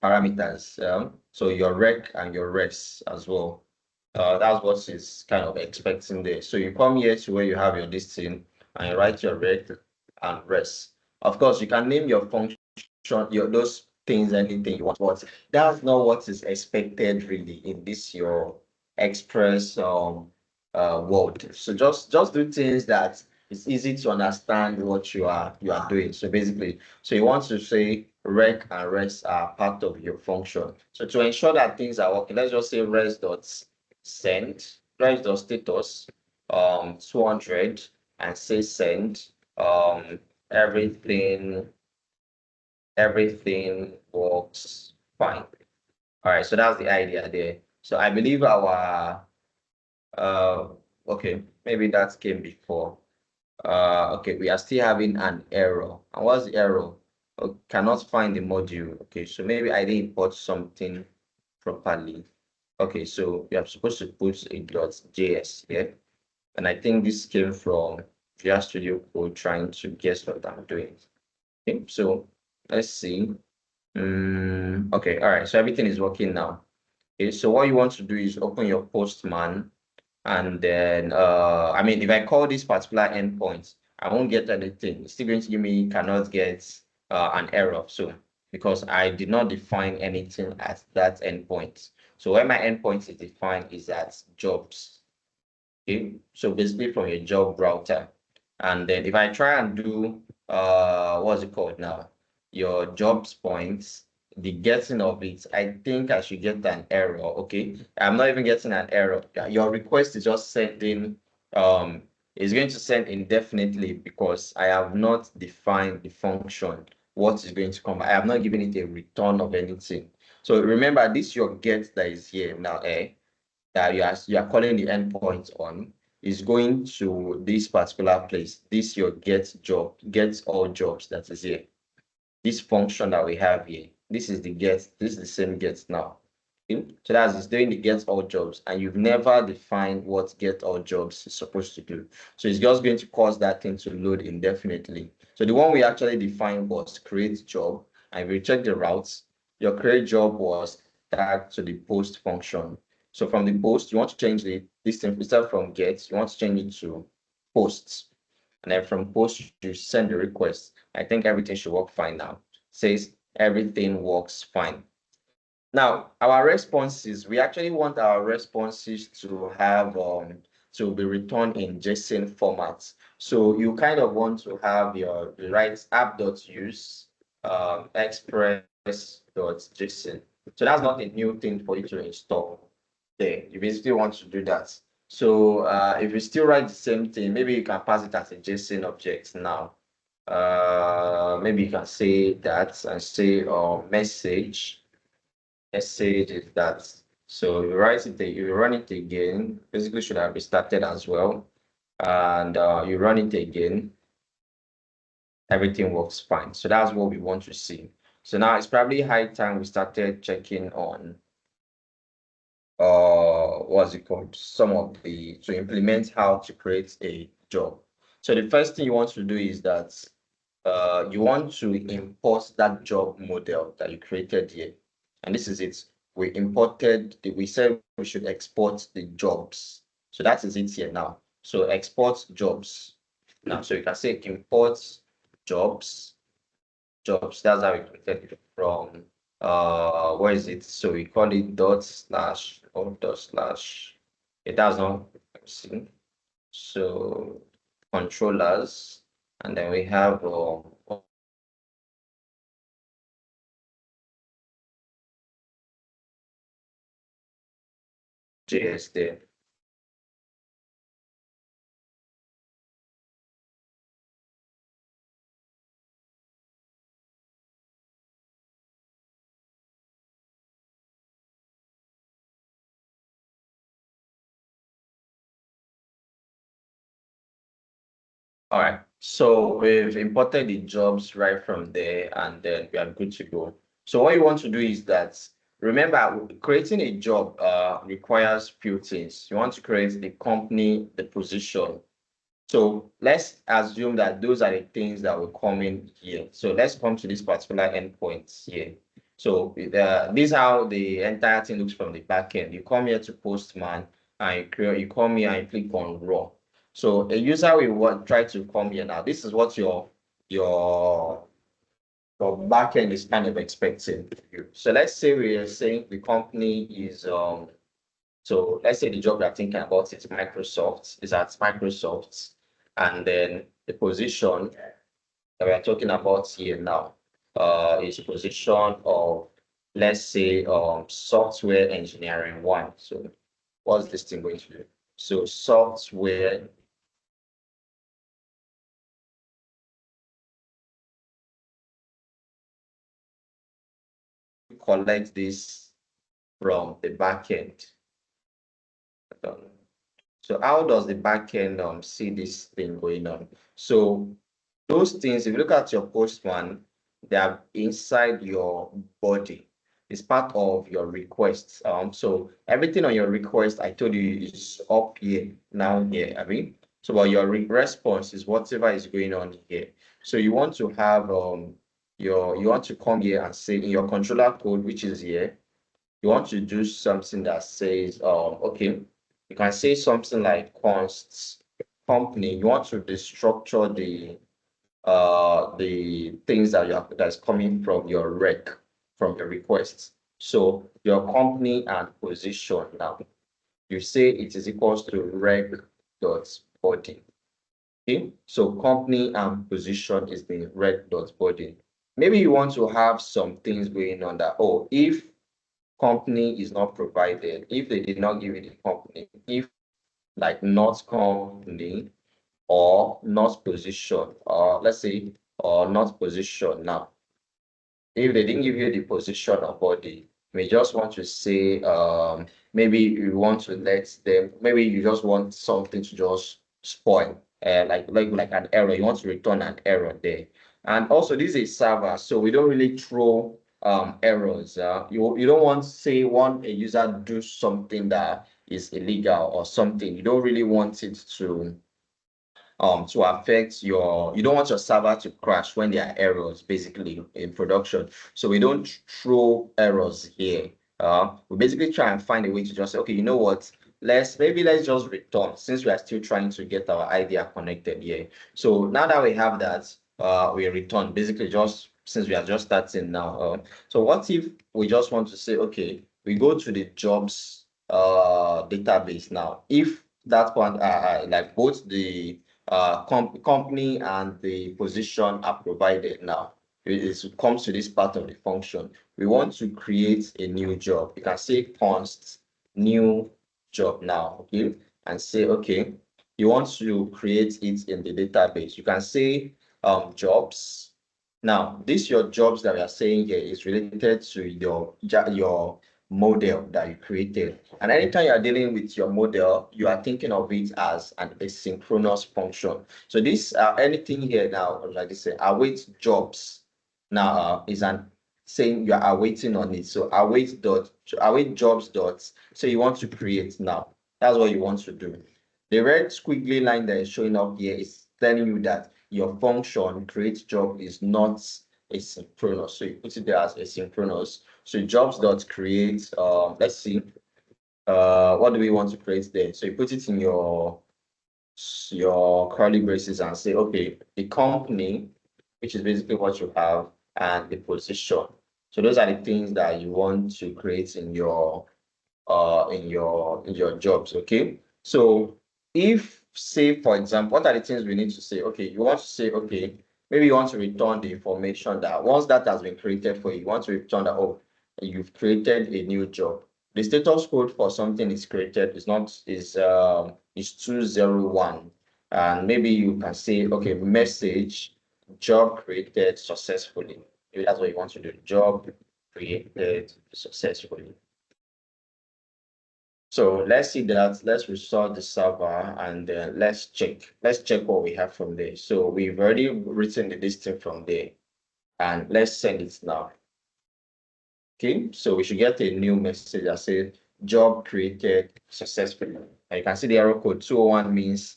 parameters. So your rec and your res as well. That's what is kind of expecting there. So you come here to where you have your this thing and you write your rec and res. Of course, you can name your function, your those things, anything you want, but that's not what is expected really in this your express world. So just do things that it's easy to understand what you are doing. So basically, so you want to say rec and res are part of your function. So to ensure that things are working, let's just say res dot send, res dot status 200 and say send everything everything works fine. All right, so that's the idea there. So I believe our uh okay, maybe that came before. Okay, we are still having an error. And what's the error? Oh, cannot find the module. Okay, so maybe I didn't import something properly. Okay, so we are supposed to put a .js here. And I think this came from Visual Studio Code trying to guess what I'm doing. Okay, so let's see. Okay, all right, so everything is working now. Okay, so what you want to do is open your Postman. And then, I mean, if I call this particular endpoint, I won't get anything. It's still going to give me cannot get an error. So, because I did not define anything at that endpoint. So where my endpoint is defined is at jobs. Okay, so basically from your job router. And then if I try and do, what's it called now? Your jobs points, the getting of it, I think I should get an error. Okay, I'm not even getting an error. Your request is just sending, is going to send indefinitely because I have not defined the function, what is going to come. I have not given it a return of anything. So remember, this your get that is here now, that you are calling the endpoint on is going to this particular place. This your get job, get all jobs that is here. This function that we have here, this is the get, this is the same get now. Okay? So that's it's doing the get all jobs, and you've never defined what get all jobs is supposed to do. So it's just going to cause that thing to load indefinitely. So the one we actually defined was create job, and if you check the routes, your create job was tagged to the post function. So from the post, you want to change this thing instead from get, you want to change it to posts. And then from post, you send the request. I think everything should work fine now. Says everything works fine. Now, our responses, we actually want our responses to have to be returned in JSON format. So you kind of want to have your right app.use express.json. So that's not a new thing for you to install there. You basically want to do that. So if you still write the same thing, maybe you can pass it as a JSON object now. Maybe you can say that and say message is that. So you write it, you run it again. Basically, should have restarted as well, and you run it again. Everything works fine. So that's what we want to see. So now it's probably high time we started checking on what's it called? Some of the to implement how to create a job. So the first thing you want to do is that you want to import that job model that you created here. And this is it. We said we should export the jobs. So that is it here now. So export jobs. Now, so you can say import jobs. That's how we created it from where is it? So we call it dot slash or dot slash. It does not see. So controllers, and then we have JS there. All right, so we've imported the jobs right from there, and then we are good to go. So what you want to do is that, remember, creating a job requires few things. You want to create the company, the position. So let's assume that those are the things that will come in here. So let's come to this particular endpoint here. So this is how the entire thing looks from the back end. You come here to Postman, and you come here and you click on raw. So a user will try to come here now. This is what your backend is kind of expecting you. So let's say we are saying the company is so let's say the job we're thinking about is Microsoft, is at Microsoft, and then the position that we're talking about here now is position of, let's say, software engineering one. So what's this thing going to do? So software collect this from the backend. So how does the backend see this thing going on? So those things, if you look at your Postman, they are inside your body. It's part of your requests. So everything on your request, I told you, is up here, now here. I mean, so what your response is whatever is going on here. So you want to have you want to come here and say in your controller code, which is here, you want to do something that says, okay, you can say something like const company. You want to destructure the things that's coming from your rec, from your requests. So your company and position now, you say it is equals to rec dot body. Okay, so company and position is the rec dot body. Maybe you want to have some things going on that, oh, if company is not provided, if they did not give you the company, if like not company or not position, or let's say, or not position now. If they didn't give you the position of body, we just want to say, maybe you want to let them, maybe you just want something to just spoil, like an error. You want to return an error there. And also, this is a server, so we don't really throw errors. You don't want to say a user do something that is illegal or something. You don't really want it to affect you don't want your server to crash when there are errors basically in production. So we don't throw errors here. We basically try and find a way to just say, okay, you know what, let's just return, since we are still trying to get our idea connected here. So now that we have that, we return basically, just since we are just starting now. So what if we just want to say, okay, we go to the jobs database now, if that one like both the company and the position are provided now. it comes to this part of the function. We want to create a new job. You can say const new job now, okay, and say, okay, you want to create it in the database. You can say jobs. Now, this your jobs that we are saying here is related to your model that you created. And anytime you are dealing with your model, you are thinking of it as an asynchronous function. So this anything here now, like I say, await jobs now is an saying you are awaiting on it. So await jobs dot. So you want to create now. That's what you want to do. The red squiggly line that is showing up here is telling you that your function create job is not asynchronous. So you put it there as asynchronous. So jobs dot create. Let's see. What do we want to create there? So you put it in your curly braces and say, okay, the company, which is basically what you have, and the position. So those are the things that you want to create in your jobs. Okay. So if, say, for example, what are the things we need to say? Okay, you want to say, okay, maybe you want to return the information that once that has been created for you, you want to return that, oh, you've created a new job. The status code for something is created is 201. And maybe you can say, okay, message job created successfully. Maybe that's what you want to do. Job created successfully. So let's see that. Let's restore the server and then let's check. Let's check what we have from there. So we've already written the listing from there, and let's send it now. Okay, so we should get a new message that says job created successfully. And you can see the error code 201 means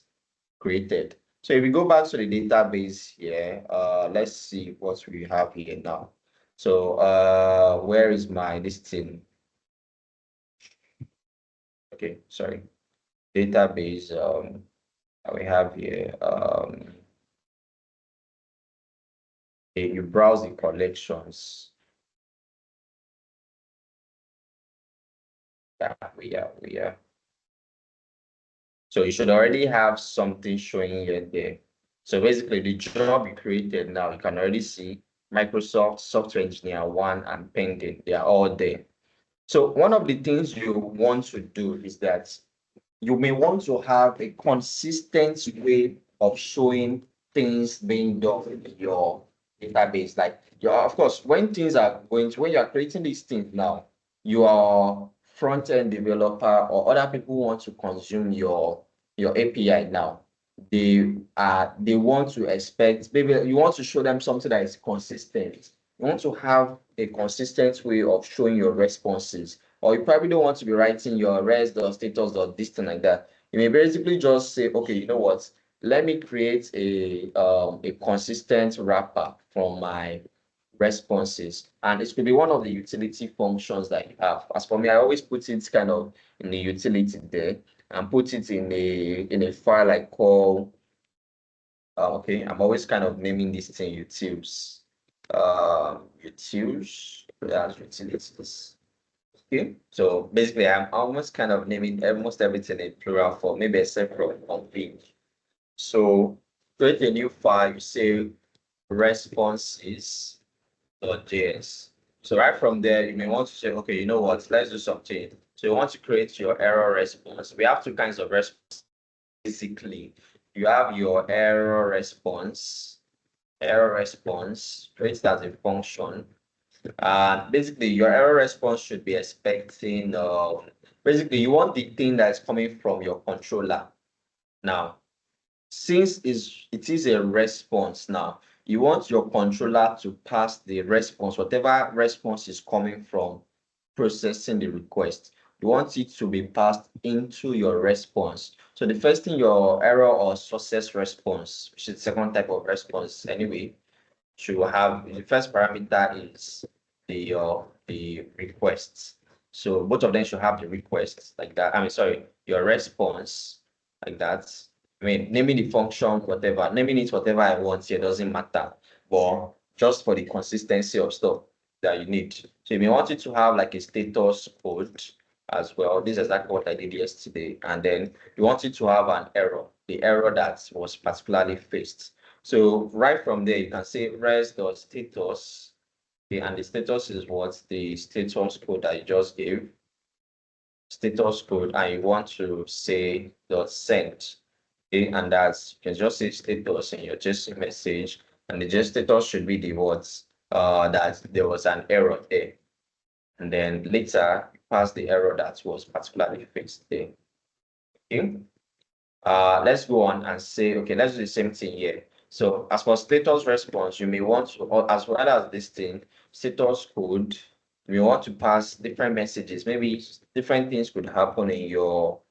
created. So if we go back to the database here, let's see what we have here now. So where is my listing? Okay, sorry. Database that we have here. You browse the collections. Yeah, we are. So you should already have something showing here there. So basically the job you created now, you can already see Microsoft Software Engineer 1 and pending. They are all there. So one of the things you want to do is that you may want to have a consistent way of showing things being done in your database. Like, of course, when things are when you are creating these things now, your front-end developer or other people who want to consume your API now, they want to expect, maybe you want to show them something that is consistent. You want to have a consistent way of showing your responses, or you probably don't want to be writing your res dot status dot this thing like that. You may basically just say, okay, you know what? Let me create a consistent wrapper from my responses, and it could be one of the utility functions that you have. As for me, I always put it kind of in the utility there and put it in a file I call. Okay, I'm always kind of naming this thing utils. Utils as utilities. Okay, so basically, I'm almost kind of naming almost everything in plural form, maybe except from config. So create a new file, you say responses.js. So right from there, you may want to say, okay, you know what, let's do something. So you want to create your error response. We have two kinds of response. Basically, you have your error response, create that as a function. Basically, your error response should be expecting, basically, you want the thing that's coming from your controller. Now, since it is a response now, you want your controller to pass the response, whatever response is coming from processing the request. You want it to be passed into your response. So the first thing, your error or success response, which is the second type of response anyway, should have the first parameter is the requests. So both of them should have the requests like that. I mean, sorry, your response like that. I mean, naming the function, whatever, naming it whatever I want here doesn't matter, but just for the consistency of stuff that you need. So you may want it to have like a status code as well. This is exactly what I did yesterday. And then you want it to have an error, the error that was particularly faced. So right from there, you can say res.status. Okay, and the status is what the status code that you just gave, status code, and you want to say dot send. Okay, and that's you can just say status in your JSON message, and the just status should be the words that there was an error there. And then later you pass the error that was particularly fixed there. Okay. Let's go on and say, okay, let's do the same thing here. So as for status response, you may want to, or as well as this thing, status code, you may want to pass different messages. Maybe different things could happen in your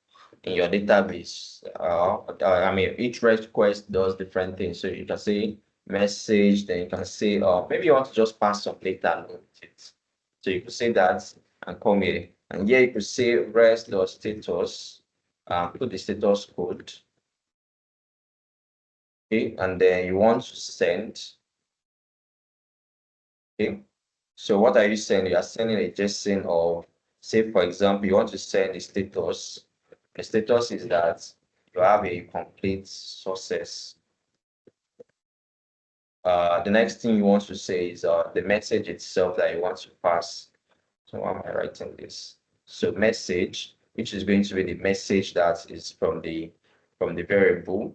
database. I mean, each request does different things. So you can say message, then you can say, maybe you want to just pass some data along with it. So you could say that and come here. And here you could say rest.status, put the status code. Okay, and then you want to send. Okay, so what are you sending? You are sending a JSON of, say, for example, you want to send a status. The status is that you have a complete success. The next thing you want to say is the message itself that you want to pass. So why am I writing this? So message, which is going to be the message that is from the variable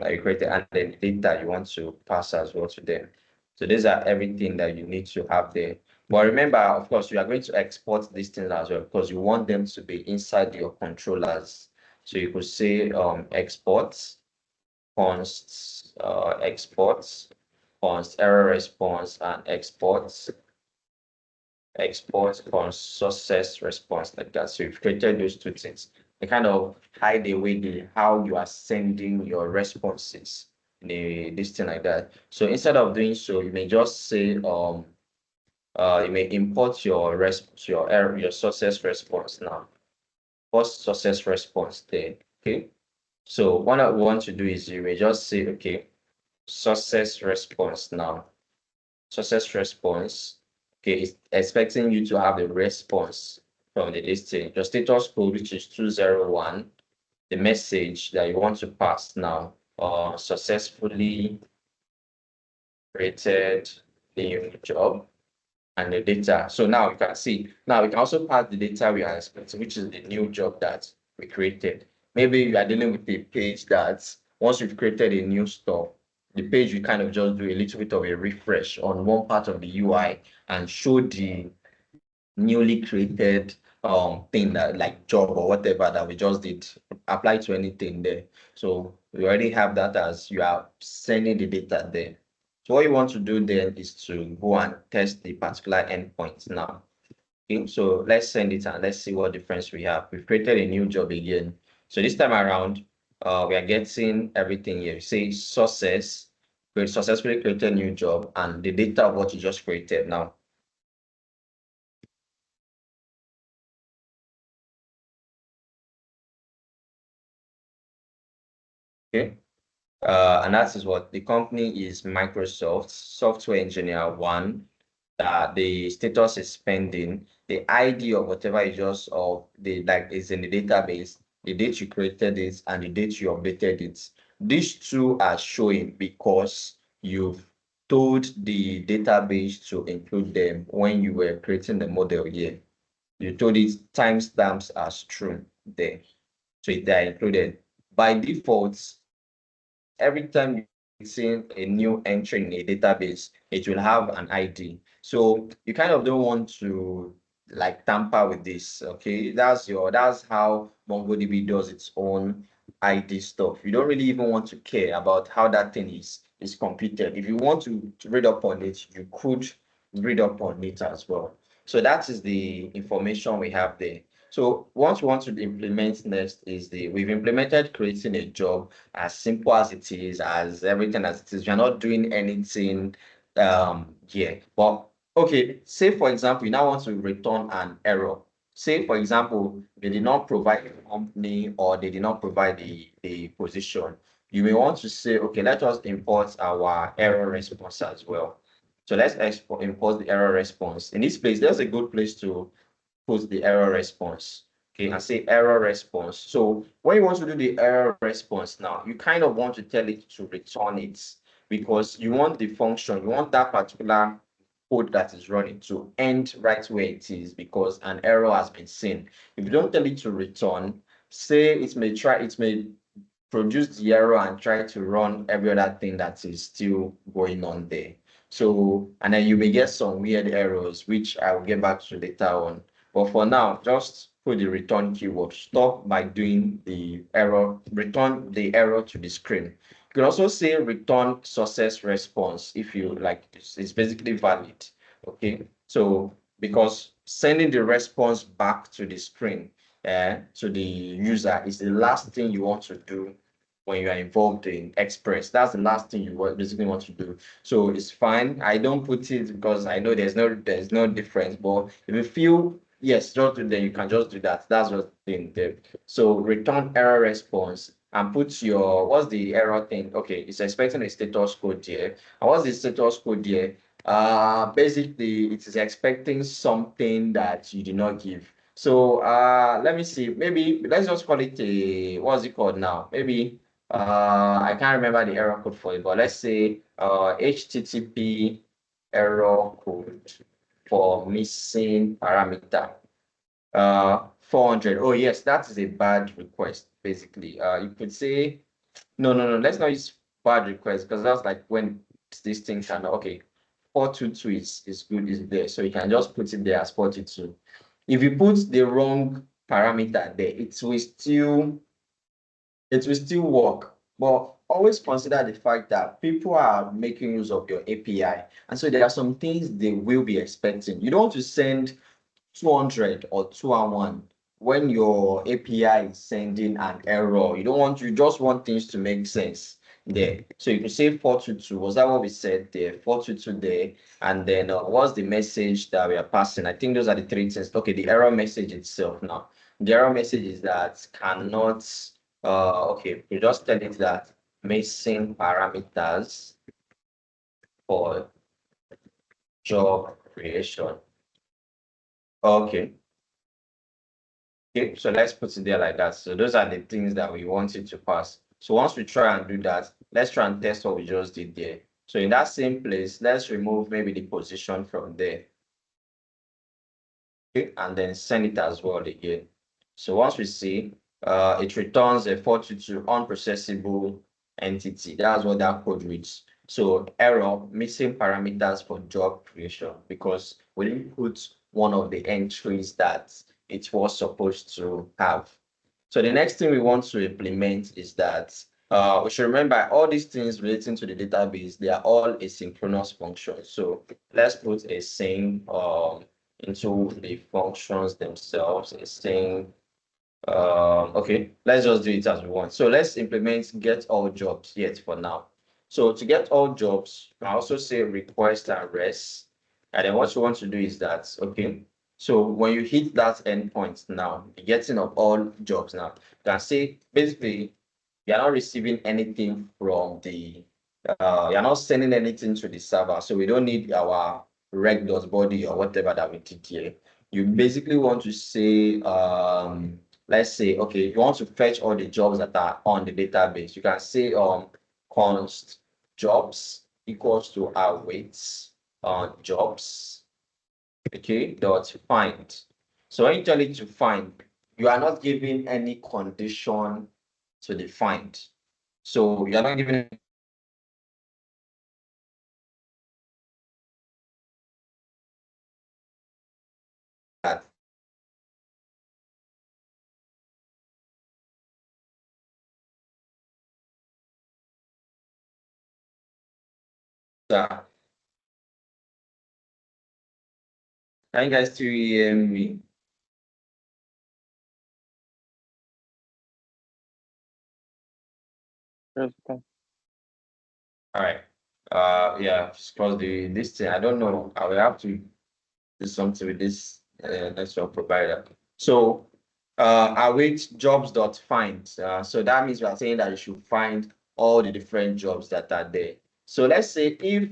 that you created, and then data you want to pass as well to them. So these are everything that you need to have there. But remember, of course, you are going to export these things as well because you want them to be inside your controllers. So you could say exports, const exports, const error response, and exports const success response, like that. So you've created those two things. They kind of hide away the how you are sending your responses in this thing like that. So instead of doing so, you may just say you may import your error, your success response now. Post success response there. Okay. So what I want to do is you may just say, okay, success response now. Success response. Okay, it's expecting you to have a response from the listing. Your status code, which is 201, the message that you want to pass now, successfully created new job, and the data. So now you can see, now we can also pass the data we are expecting, which is the new job that we created. Maybe you are dealing with a page that once you've created a new store, the page you kind of just do a little bit of a refresh on one part of the UI and show the newly created thing that like job or whatever that we just did apply to anything there. So we already have that as you are sending the data there. So what you want to do then is to go and test the particular endpoint now. Okay, so let's send it and let's see what difference we have. We've created a new job again. So this time around, we are getting everything here. Say success, we successfully created a new job and the data of what you just created now. Okay. And that is what the company is Microsoft Software Engineer One. The status is pending. The ID of whatever you just of the like is in the database, the date you created it and the date you updated it. These two are showing because you've told the database to include them when you were creating the model here. You told it timestamps as true there. So they are included. By default, every time you see a new entry in a database, it will have an ID. So you kind of don't want to like tamper with this. Okay, that's how MongoDB does its own ID stuff. You don't really even want to care about how that thing is computed. If you want to read up on it, you could read up on it as well. So that is the information we have there. So what we want to implement next is we've implemented creating a job as simple as it is, as everything as it is. You're not doing anything here. But okay, say for example, you now want to return an error. Say for example, they did not provide the company or they did not provide the position. You may want to say, okay, let us import our error response as well. So let's import the error response. In this place, there's a good place to put the error response. Okay, and say error response. So when you want to do the error response now, you kind of want to tell it to return it. because you want the function, you want that particular code that is running to end right where it is because an error has been seen. If you don't tell it to return, say it may produce the error and try to run every other thing that is still going on there. So, and then you may get some weird errors, which I will get back to later on. But for now, just put the return keyword. Stop by doing the error, return the error to the screen. You can also say return success response if you like, it's basically valid. Okay, so because sending the response back to the screen to the user is the last thing you want to do when you are involved in Express. That's the last thing you basically want to do. So it's fine. I don't put it because I know there's no difference. But if you feel yes, just do that, you can just do that. That's just the thing there. So return error response and put your what's the error thing? Okay, it's expecting a status code here. And what's the status code here? Basically it is expecting something that you did not give. So let me see. Maybe let's just call it a what's it called now? Maybe I can't remember the error code for it, but let's say HTTP error code for missing parameter 400. Oh yes, that is a bad request basically. You could say no, let's not use bad request because that's like when this thing can okay 422 is good is there, so you can just put it there as 42. If you put the wrong parameter there, it will still work, but always consider the fact that people are making use of your API. And so there are some things they will be expecting. You don't want to send 200 or 201 when your API is sending an error. You just want things to make sense there. So you can say 422. Was that what we said there? 422 there. And then what's the message that we are passing? I think those are the three things. Okay, the error message itself now. The error message is that cannot okay, you just tell it that missing parameters for job creation. Okay. Okay, so let's put it there like that. So those are the things that we want it to pass. So once we try and do that, let's try and test what we just did there. So in that same place, let's remove maybe the position from there. Okay, and then send it as well again. So once we see, it returns a 422 unprocessable entity. That's what that code reads. So error, missing parameters for job creation because we didn't put one of the entries that it was supposed to have. So the next thing we want to implement is that we should remember all these things relating to the database, they are all asynchronous functions. So let's put a sync into the functions themselves, a sync. Okay, let's just do it as we want. So let's implement get all jobs yet for now. So to get all jobs, I also say request and rest. And then what you want to do is that, okay, so when you hit that endpoint now, the getting of all jobs now, you can say basically you're not receiving anything from the, you're not sending anything to the server. So we don't need our reg.body or whatever that we did here. You basically want to say, let's say, okay, you want to fetch all the jobs that are on the database. You can say const jobs equals to awaits on jobs, okay, dot find. So when you tell it to find, you are not giving any condition to the find. So you're not giving that. Can you guys still hear me? Yes, okay. All right. Yeah, because this thing, I don't know. I will have to do something with this network provider. So await jobs.find. So that means we are saying that you should find all the different jobs that are there. So let's say if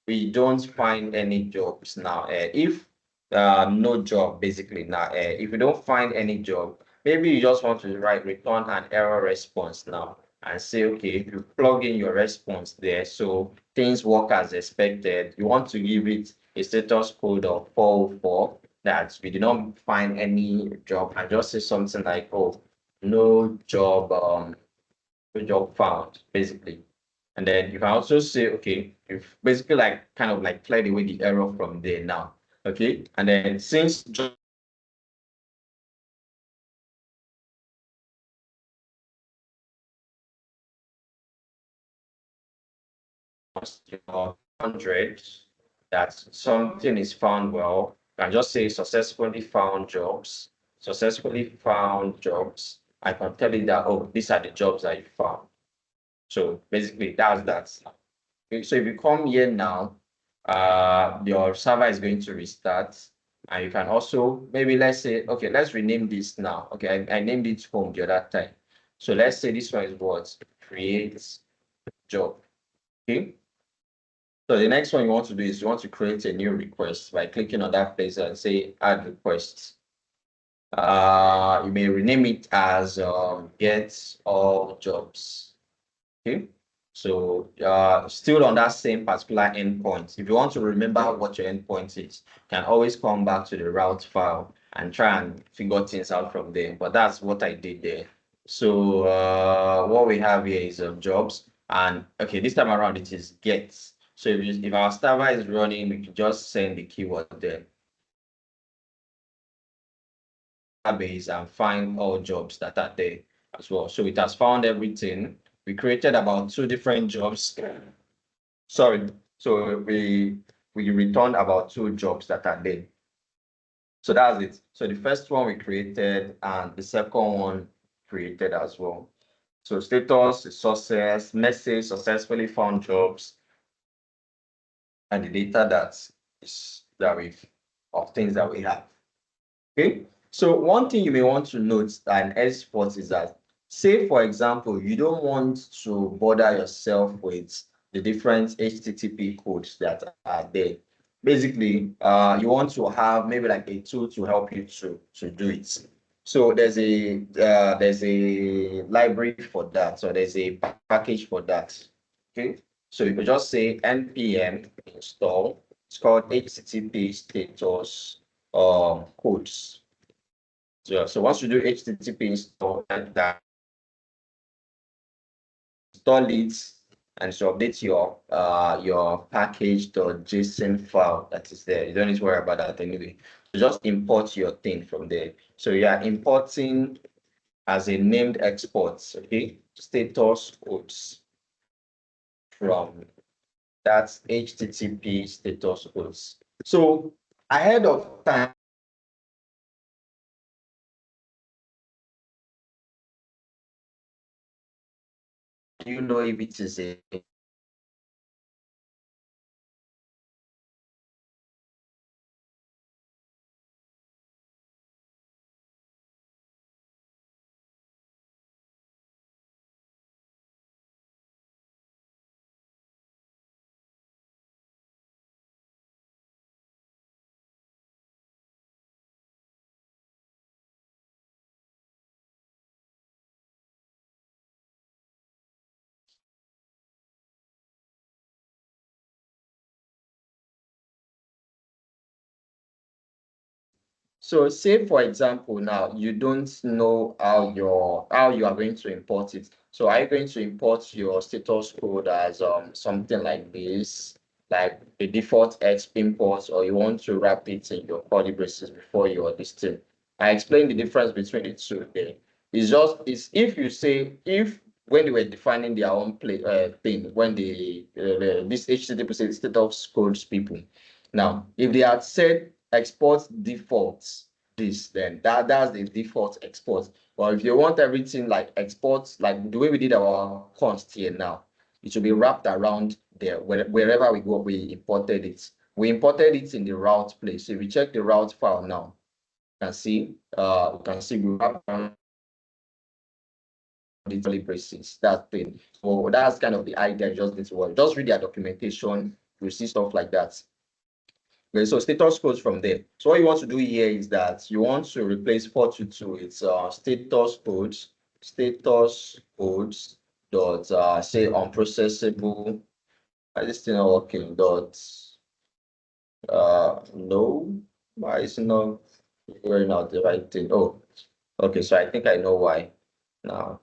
we don't find any jobs now, if no job basically now, if you don't find any job, maybe you just want to write return an error response now. and say, okay, you plug in your response there. So things work as expected. You want to give it a status code of 404 that we did not find any job, and just say something like, oh, no job, no job found, basically. And then you can also say, okay, you've basically like kind of like cleared away the error from there now. Okay. And then since your 100 that something is found well, you can just say successfully found jobs, successfully found jobs. I can tell you that, oh, these are the jobs that you found. So basically that's that. Okay, so if you come here now, your server is going to restart, and you can also maybe let's say, okay, let's rename this now. Okay, I named it home the other time. So let's say this one is what? Create job. Okay. So the next one you want to do is you want to create a new request by clicking on that place and say add requests. You may rename it as get all jobs. Okay. So still on that same particular endpoint. If you want to remember what your endpoint is, you can always come back to the route file and try and figure things out from there. But that's what I did there. So what we have here is jobs. And okay, this time around it is get. So if our server is running, we can just send the keyword there. Database and find all jobs that are there as well. So it has found everything. We created about 2 different jobs. Sorry. So we returned about 2 jobs that are there. So that's it. So the first one we created and the second one created as well. So status is success, message successfully found jobs, and the data that we've of things that we have. Okay. So one thing you may want to note and export is that, say for example, you don't want to bother yourself with the different HTTP codes that are there. Basically, you want to have maybe like a tool to help you to do it. So there's a library for that. So there's a package for that. Okay. So you could just say npm install. It's called HTTP status codes. So once you do HTTP install, that install it and so update your package.json file that is there. You don't need to worry about that anyway. So just import your thing from there. So you are importing as a named export, okay? Status codes from that HTTP status codes. So ahead of time, you know if it is a So say for example, now you don't know how you are going to import it. So are you going to import your status code as something like this, like the default X import, or you want to wrap it in your curly braces before your this thing? I explained the difference between the two there. It's if you say if when they were defining their own thing, when this HTTP status codes people. Now, if they had said export defaults this, then that's the default export. But if you want everything like export, like the way we did our const here now, it should be wrapped around there wherever we go. We imported it. We imported it in the route place. So if you check the route file now, you can see we wrap around the braces, that thing. So that's kind of the idea. You just need to work. Just read their documentation. You see stuff like that. Okay, so status codes from there. So what you want to do here is that you want to replace 422. It's status codes dot say unprocessable. Why is this thing not working? Dot no, why is it not figuring out the right thing? Oh, okay, so I think I know why now.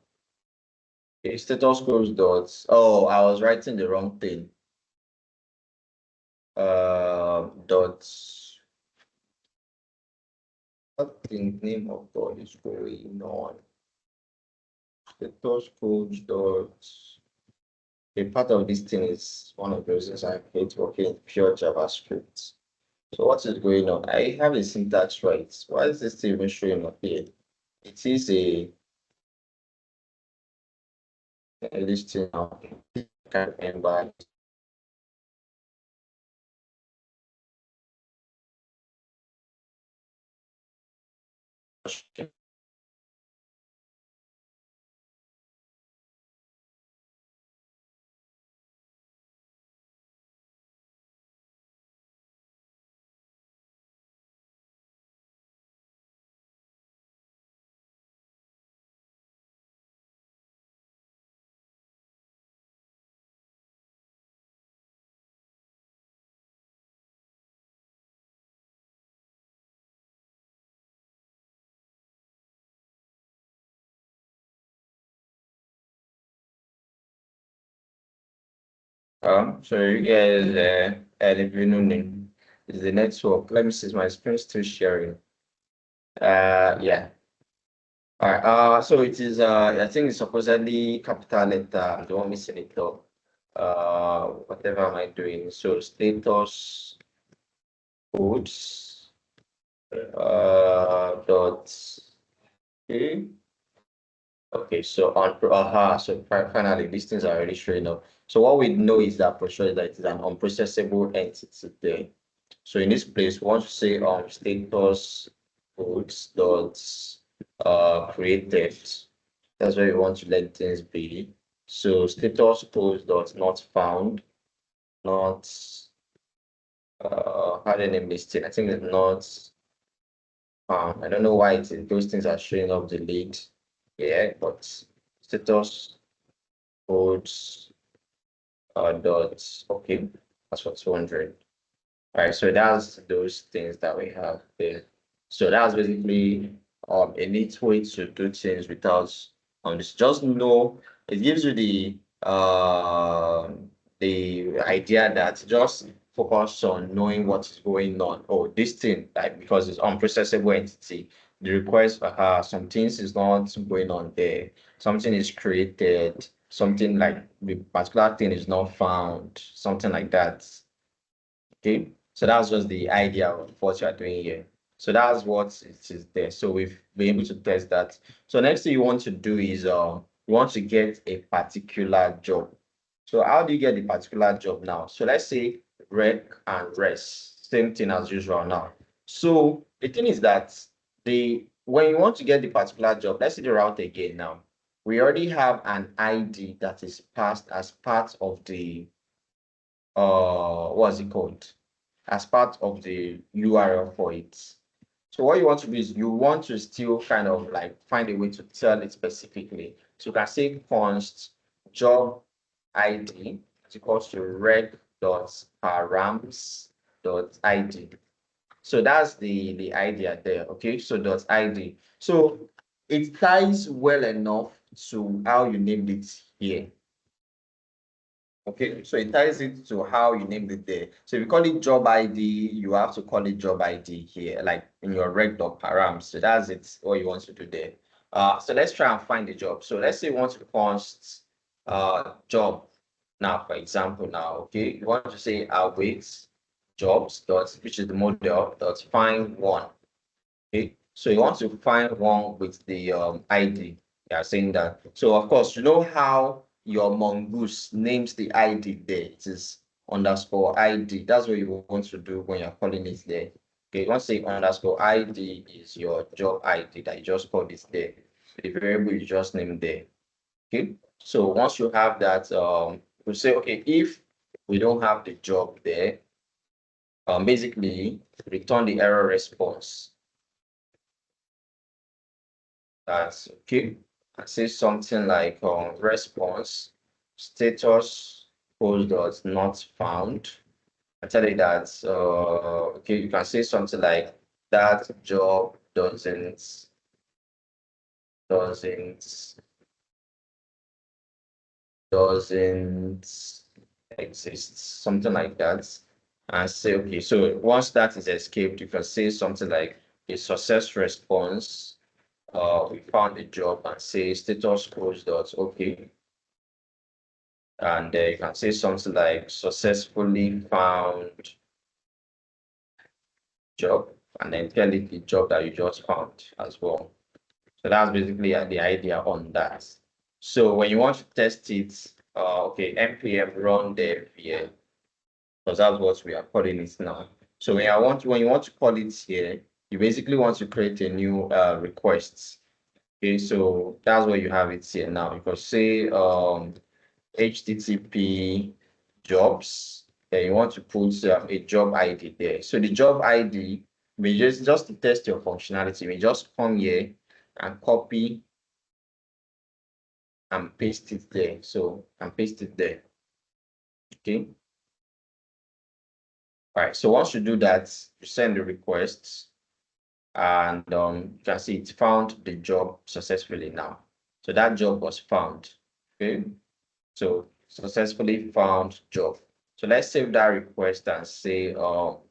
Okay, status code dots. Oh, I was writing the wrong thing. Dots. What the name of God is going on? Status code dots. A part of this thing is one of the reasons I hate working in pure JavaScript. So what is going on? I have a syntax right. Why is this thing even showing up here? It is a listing now. I can't remember. So you guys, if you know, is the network. Let me see, is my screen still sharing? Yeah. All right. So it is. I think it's supposedly capital letter. I'm the one missing it though. Whatever am I doing? So status codes. Dot. Okay. Okay. So so finally, these things are already showing up. So what we know is that for sure that it is an unprocessable entity there. So in this place, we want to say status codes dot created. That's where we want to let things be. So status codes dot not found, not how do I name this thing? I think it's not I don't know why those things are showing up delayed. Yeah, but status codes dot okay, that's for 200. All right, so that's those things that we have there. So that's basically a neat way to do things without this. Just know it gives you the idea that just focus on knowing what is going on. Oh, this thing, like because it's unprocessable entity, the request some things is not going on there. Something is created, something like the particular thing is not found, something like that. Okay, so that's just the idea of what you are doing here. So that's what it is there. So we've been able to test that. So next thing you want to do is you want to get a particular job. So how do you get the particular job now? So let's say rec and rest, same thing as usual now. So the thing is that when you want to get the particular job, let's see the route again now. We already have an ID that is passed as part of the what's it called? As part of the URL for it. So what you want to do is you want to still kind of like find a way to tell it specifically. So you can say const job ID is equals to rec.params.id. So that's the idea there. Okay, so dot ID. So it ties well enough to how you named it here. Okay, so it ties it to how you named it there. So if you call it job ID, you have to call it job ID here, like in your rec.params. So that's it, what you want to do there. So let's try and find the job. So let's say you want to const job now, for example, now, okay, you want to say await jobs dot, which is the model dot find one. Okay, so you want to find one with the ID. Yeah, saying that. So of course, you know how your mongoose names the ID there. It is underscore ID. That's what you want to do when you're calling it there. Okay, you want to say underscore ID is your job ID that you just called it there. The variable you just named there. Okay, so once you have that, we say, okay, if we don't have the job there, basically return the error response. That's okay. say something like response status post does not found. I tell you that okay, you can say something like that job doesn't doesn't exist, something like that, and say okay. So once that is escaped, you can say something like a success response. We found a job and say status post dot okay, and you can say something like successfully found job, and then tell it the job that you just found as well. So that's basically the idea on that. So when you want to test it, okay, npm run dev here, because that's what we are calling it now. So when you want to call it here, you basically want to create a new request. Okay, so that's where you have it here now. You can say HTTP jobs, then you want to put a job ID there. So the job ID, may just to test your functionality, we just come here and copy and paste it there. So and paste it there. Okay. All right. So once you do that, you send the requests, and you can see it found the job successfully now. So that job was found. Okay. So successfully found job. So let's save that request and say, so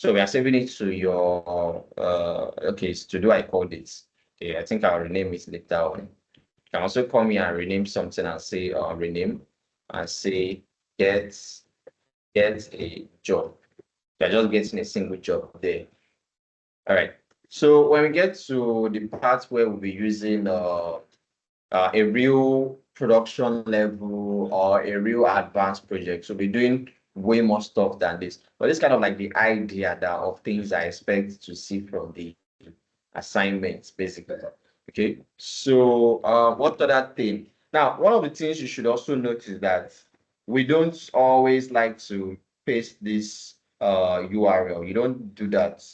we are saving it to your, okay, so to do I call this. Okay, I think I'll rename it later on. You can also come here and rename something and say, rename and say, get a job. You're just getting a single job there. All right. So when we get to the part where we'll be using a real production level or a real advanced project. So we're doing way more stuff than this. But it's kind of like the idea that of things I expect to see from the assignments, basically. Okay. So what other thing? Now, one of the things you should also notice that we don't always like to paste this URL. You don't do that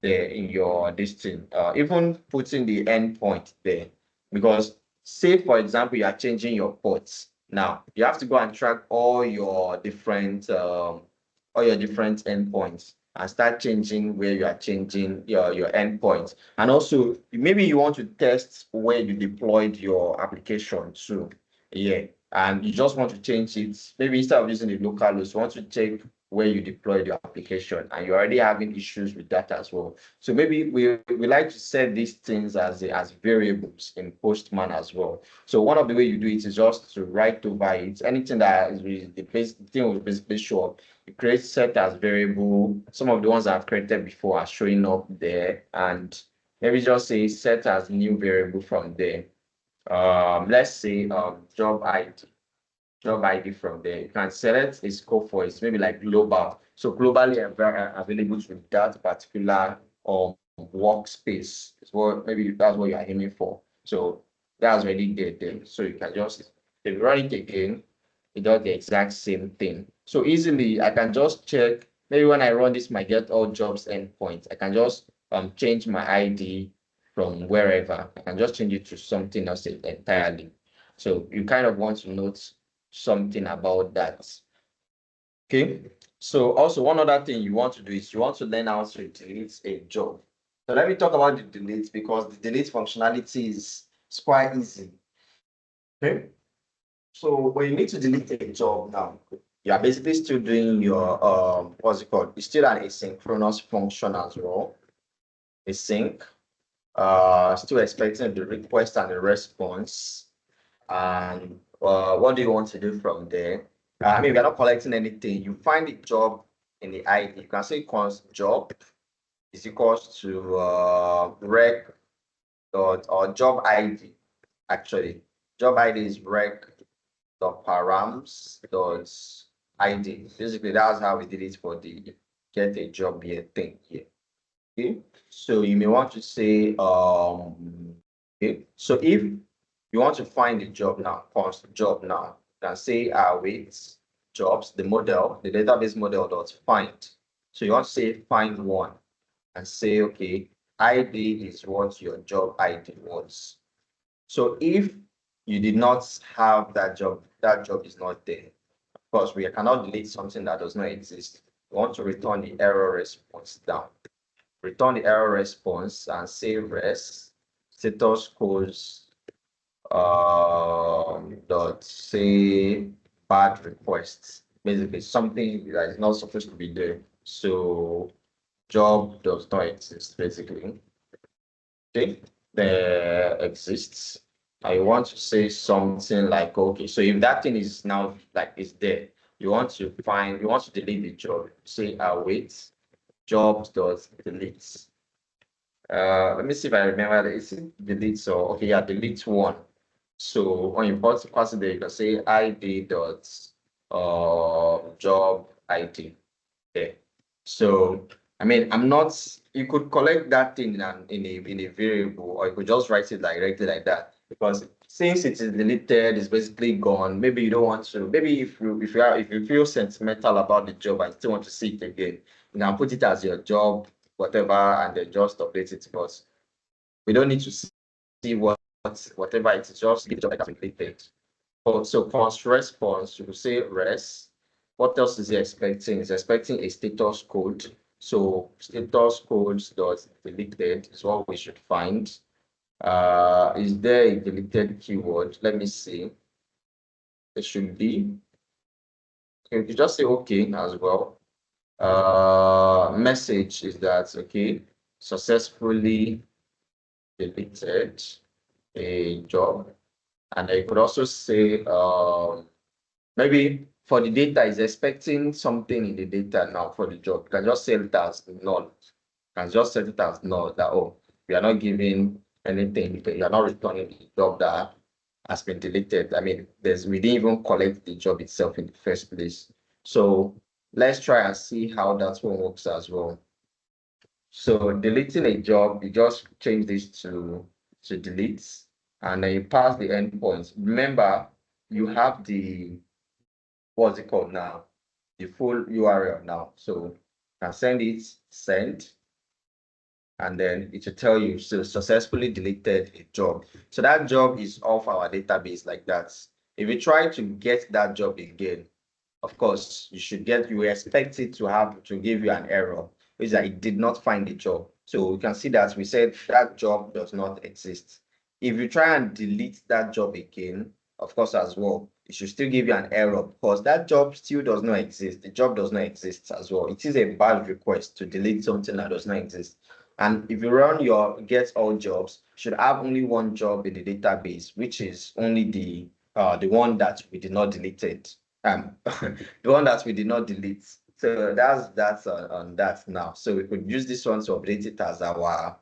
there in your this thing. Even putting the endpoint there, because say for example you are changing your ports now, you have to go and track all your different endpoints and start changing where you are changing your endpoints. And also maybe you want to test where you deployed your application to, yeah, and you just want to change it. Maybe instead of using the localhost, you want to check where you deployed your application and you're already having issues with that as well. So maybe we like to set these things as variables in Postman as well. So one of the way you do it is just to write over it. Anything that is the thing will basically show up. You create set as variable. Some of the ones I've created before are showing up there, and maybe just say set as new variable from there. Let's say job ID from there. You can select a scope for it, maybe like global. So globally available to that particular workspace. Is what maybe that's what you are aiming for. So that's already there. So you can just, if you run it again, it does the exact same thing. So easily I can just check. Maybe when I run this my get all jobs endpoint, I can just change my ID from wherever. I can just change it to something else entirely. So you kind of want to note something about that. Okay. So also one other thing you want to do is you want to learn how to delete a job. So let me talk about the delete, because the delete functionality is quite easy. Okay. So when you need to delete a job now, you are basically still doing your what's it called? It's still an asynchronous function as well. Async. Still expecting the request and the response. And what do you want to do from there? I mean, we are not collecting anything. You find the job in the ID. You can say const job is equals to rec dot or job ID. Actually, job ID is rec dot params dot ID. Basically, that's how we did it for the get a job here thing here. Okay, so you may want to say okay, so if you want to find the job now, const job now, you can say wait, jobs, the model, the database model dot find. So you want to say find one and say okay, ID is what your job ID was. So if you did not have that job is not there. Of course, we cannot delete something that does not exist. We want to return the error response down. Return the error response and say res status codes dot say bad requests. Basically, something that is not supposed to be there. So job does not exist, basically. Okay, there exists. I want to say something like, okay, so if that thing is now like is there, you want to delete the job. Say await jobs dot delete. Let me see if I remember that it's delete. So okay, yeah, delete one. So when you pass it there, you can say id dot job id. Okay. So I mean, I'm not. You could collect that thing in a variable, or you could just write it directly like that. Because since it is deleted, it's basically gone. Maybe you don't want to. Maybe if you feel sentimental about the job and still want to see it again, you can put it as your job, whatever, and then just update it. But we don't need to see whatever it is. Just give the job like that deleted. So const response, you say res. What else is he expecting? He's expecting a status code. So status codes dot deleted is what we should find. Is there a deleted keyword? Let me see. It should be. You just say okay as well. Message is that okay, successfully deleted a job. And I could also say maybe for the data is expecting something in the data now for the job. You can just set it as null. You can just set it as null that oh, we are not giving anything, you are not returning the job that has been deleted. I mean, we didn't even collect the job itself in the first place. So let's try and see how that one works as well. So deleting a job, you just change this to delete, and then you pass the endpoints. Remember, you have the what's it called now? The full URL now. So you can send it, send, and then it will tell you so successfully deleted a job. So that job is off our database like that. If you try to get that job again, of course, you expect it to give you an error, which is that it did not find a job. So you can see that we said that job does not exist. If you try and delete that job again, of course, as well, it should still give you an error because that job still does not exist. The job does not exist as well. It is a bad request to delete something that does not exist. And if you run your get all jobs, you should have only one job in the database, which is only the one that we did not delete it. The one that we did not delete. So that's on that now. So we could use this one to update it as our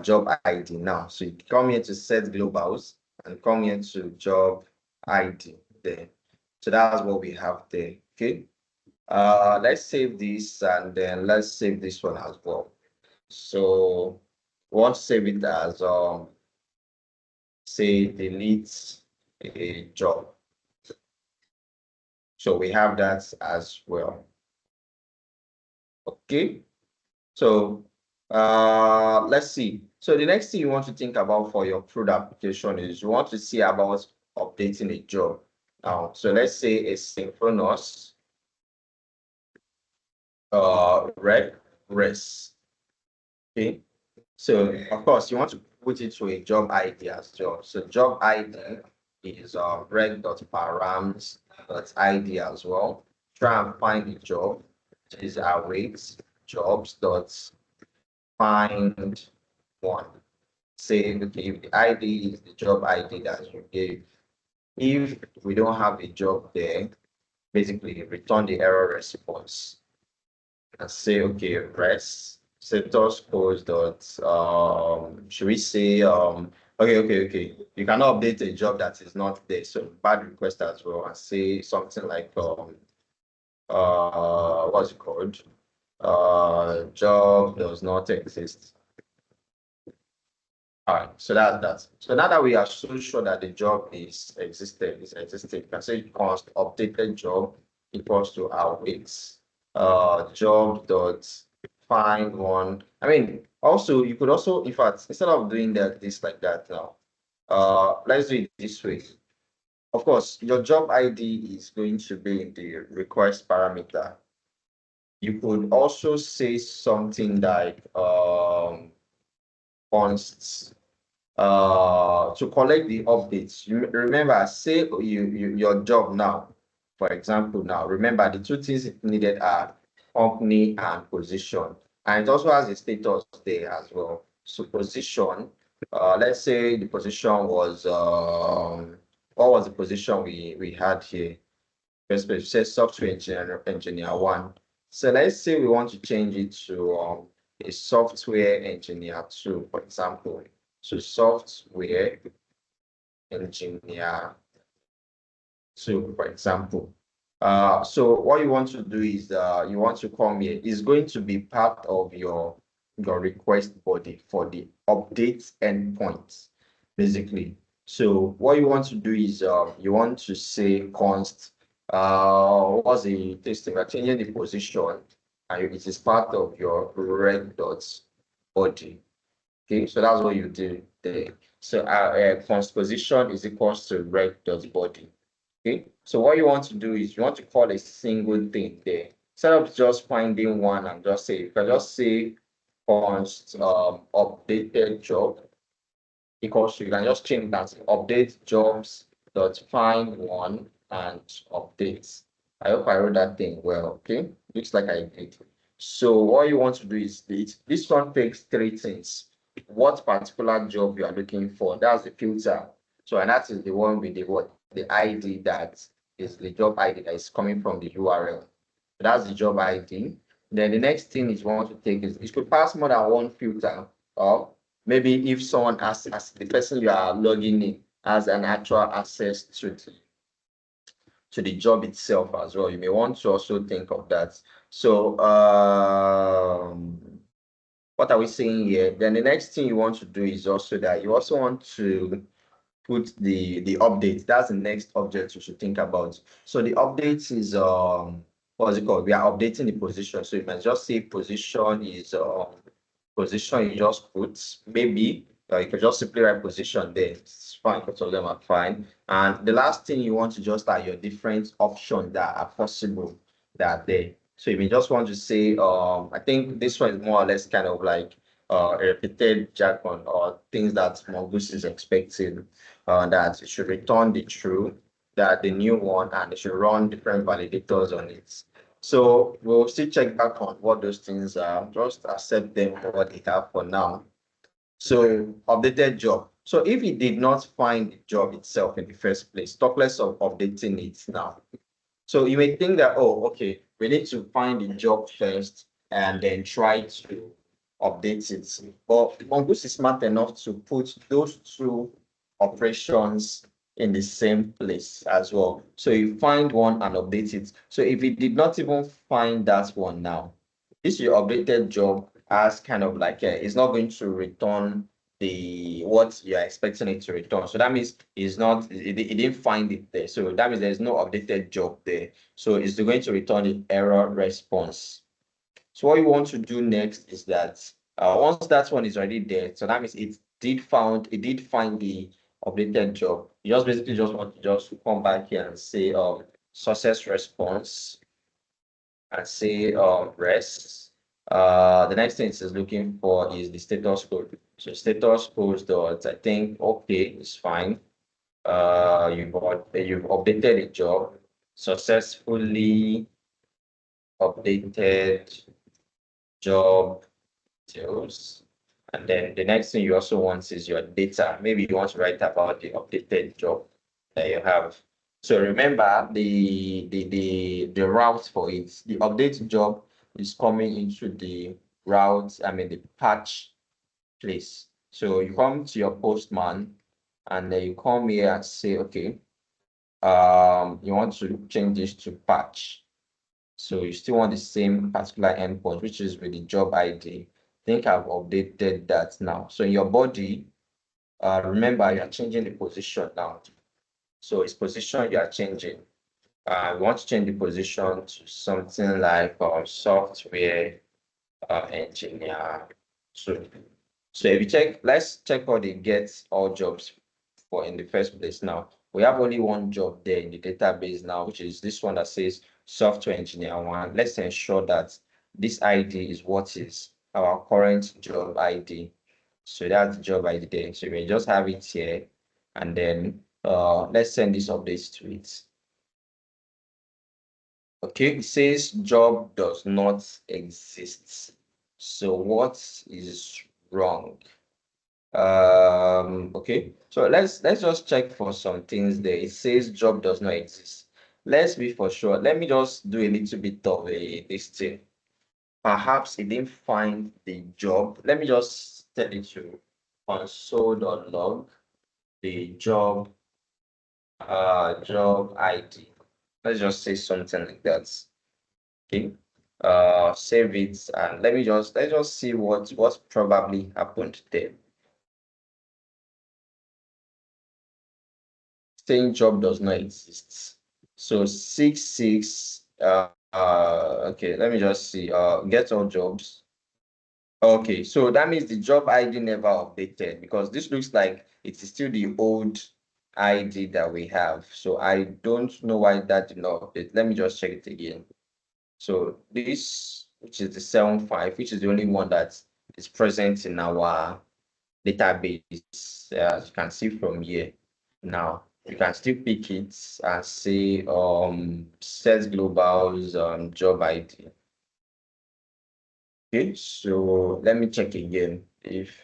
job ID now. So you come here to set globals and come here to job ID there. So that's what we have there. Okay. Let's save this and then let's save this one as well. So we want to save it as say delete a job. So we have that as well. Okay. So let's see. So the next thing you want to think about for your crude application is you want to see about updating a job. Now, so let's say a synchronous rec res. Okay. So of course you want to put it to a job ID as well. So job ID is rec.params.id as well. Try and find the job. It is await jobs dot find one. Say okay, if the ID is the job ID that you gave. If we don't have a job there, basically return the error response and say okay, res status codes dot should we say okay. You cannot update a job that is not there. So bad request as well and say something like what's it called? Job does not exist. All right, so that's that. So now that we are so sure that the job is existing, you can say const updated job equals to our weights. Job dot find one. I mean, Also, you could also, in fact, instead of doing that, this like that now, let's do it this way. Of course, your job ID is going to be in the request parameter. You could also say something like const to collect the updates. You remember, say your job now, for example, now remember the two things needed are company and position, and it also has a status there as well. So position, let's say the position was what was the position we had here? First page says software engineer one. So let's say we want to change it to a software engineer two, for example. So software engineer two, for example. So what you want to do is you want to come here. It's going to be part of your request body for the update endpoints, basically. So what you want to do is you want to say const what's the testing? We're changing the position and it is part of your red dots body. Okay, so that's what you do there. So const position is equals to red dot body. Okay, so what you want to do is you want to call a single thing there. Instead of just finding one and just say, you can just say const updated job equals to, you can just change that update jobs dot find one and updates. I hope I wrote that thing well. Okay, looks like I did. So what you want to do is this one takes three things. What particular job you are looking for, that's the filter. So and that is the one with the what the ID that is the job ID that is coming from the URL. So that's the job ID. Then the next thing is you want to take is it could pass more than one filter, or maybe if someone has as the person you are logging in has an actual access to the job itself as well. You may want to also think of that. So what are we saying here? Then the next thing you want to do is also that you also want to put the update. That's the next object you should think about. So the update is what's it called? We are updating the position. So you might just say position is position you just put. Maybe you can just simply write position there. It's fine, both of them are fine. And the last thing you want to just are your different options that are possible that are there. So you may just want to say, I think this one is more or less kind of like a repeated jargon or things that Mongoose is expecting, that it should return the true, that the new one, and it should run different validators on it. So we'll still check back on what those things are, just accept them for what they have for now. So updated job. So if he did not find the job itself in the first place, talk less of updating it now. So you may think that, oh, okay, we need to find the job first and then try to update it. But Mongoose is smart enough to put those two operations in the same place as well. So you find one and update it. So if you did not even find that one now, this your updated job as kind of like it's not going to return the what you're expecting it to return. So that means it's not it didn't find it there. So that means there's no updated job there. So it's going to return the error response. So what you want to do next is that once that one is already there, so that means it did find the updated job. You just basically just want to just come back here and say success response and say rest. The next thing it is looking for is the status code. So status code dot I think okay is fine. You've updated the job successfully updated job details. And then the next thing you also want is your data. Maybe you want to write about the updated job that you have. So remember the route for it. The update job is coming into the route, I mean the patch place. So you come to your postman and then you come here and say, okay, you want to change this to patch. So you still want the same particular endpoint, which is with the job ID. I think I've updated that now. So in your body, remember you're changing the position now. So it's position you are changing. We want to change the position to something like software engineer So, so if you check, let's check all the get all jobs for in the first place now. We have only one job there in the database now, which is this one that says software engineer one. Let's ensure that this ID is what is our current job ID. So that's the job ID there. So we just have it here, and then let's send this update to it. Okay, it says job does not exist. So what is wrong? Okay, so let's just check for some things there. It says job does not exist. Let's be for sure. Let me just do a little bit of a this thing. Perhaps it didn't find the job. Let me just tell it to console.log the job ID. Let's just say something like that. Okay. Save it and let's just see what probably happened there. Saying job does not exist. So 66 okay, let me just see. Get all jobs. Okay, so that means the job ID never updated because this looks like it is still the old ID that we have. So I don't know why that did not update. Let me just check it again. So this, which is the 75, which is the only one that is present in our database, as you can see from here. Now you can still pick it and say set global's job ID. Okay, so let me check again if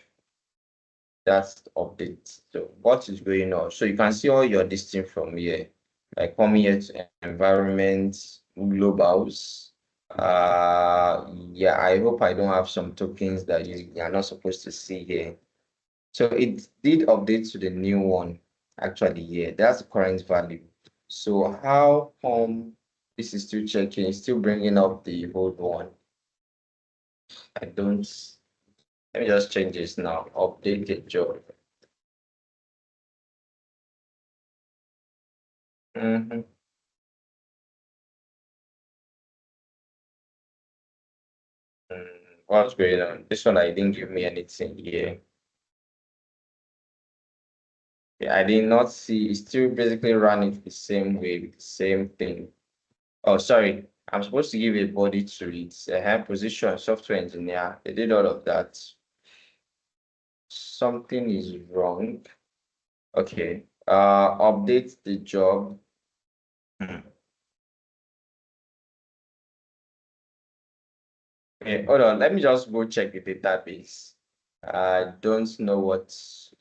that's the update. So what is going on? So you can see all your listing from here. Like coming here to environment, globals. Yeah, I hope I don't have some tokens that you are not supposed to see here. So it did update to the new one. Actually, yeah, that's the current value. So how come this is still checking, it's still bringing up the old one? I don't, let me just change this now. Update the job. Mhm. What's going on? This one, I didn't give me anything here. Yeah, I did not see. It still basically ran it the same way with the same thing. Oh, sorry. I'm supposed to give a body to it. A hand position, software engineer. They did all of that. Something is wrong. Okay. Update the job. Hmm. Okay, hold on. Let me just go check the database. I don't know what's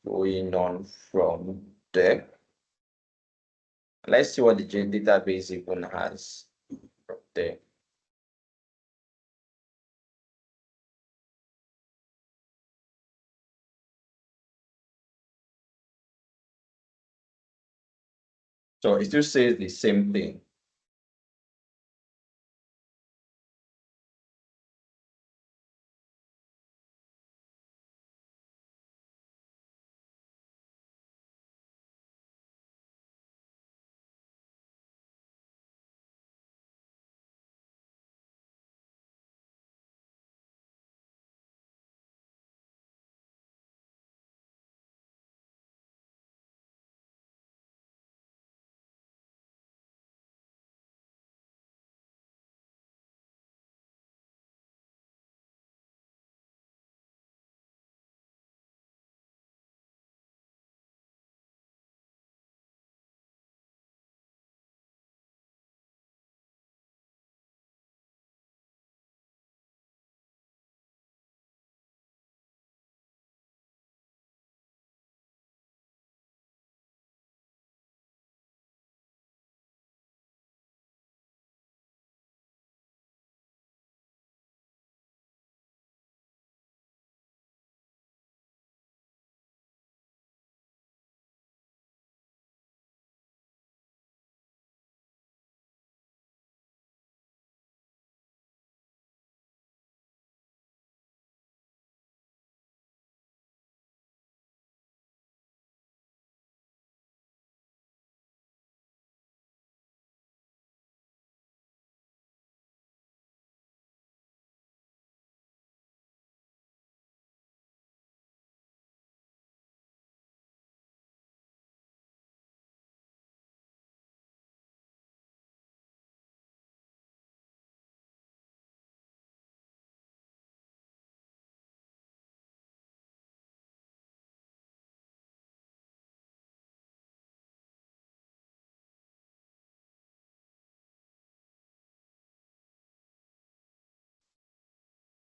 going on from there. Let's see what the database even has from there. So it still says the same thing.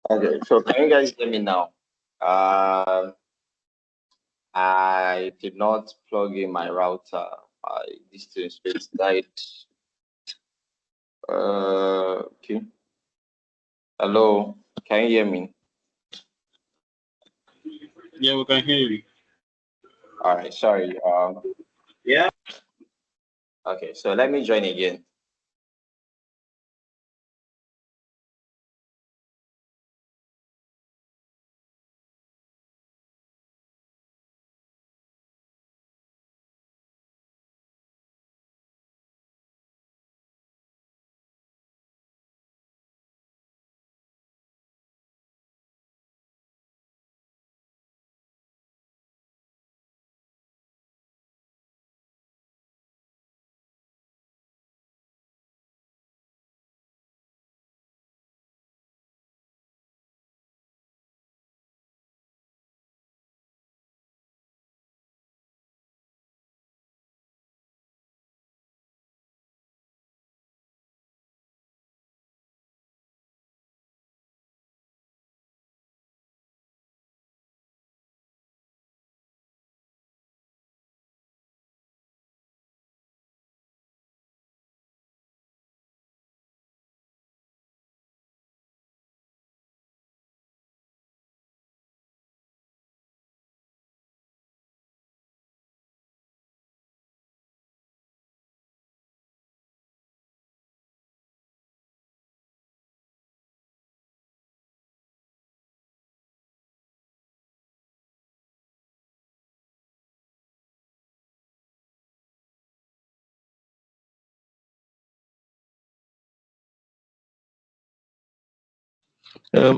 Okay, so can you guys hear me now? I did not plug in my router. My distance space died. Okay. Hello, can you hear me? Yeah, we can hear you. All right, sorry. Yeah. Okay, so let me join again.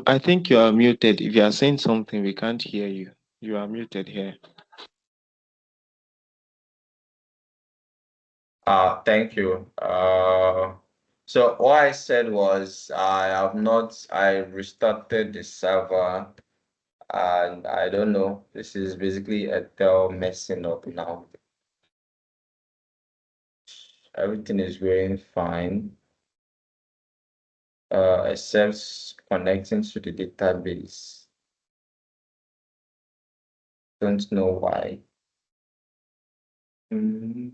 I think you are muted. If you are saying something, we can't hear you. You are muted here. Thank you. So what I said was I restarted the server and I don't know. This is basically Etel messing up now. Everything is going fine, except connecting to the database. Don't know why. Mhm.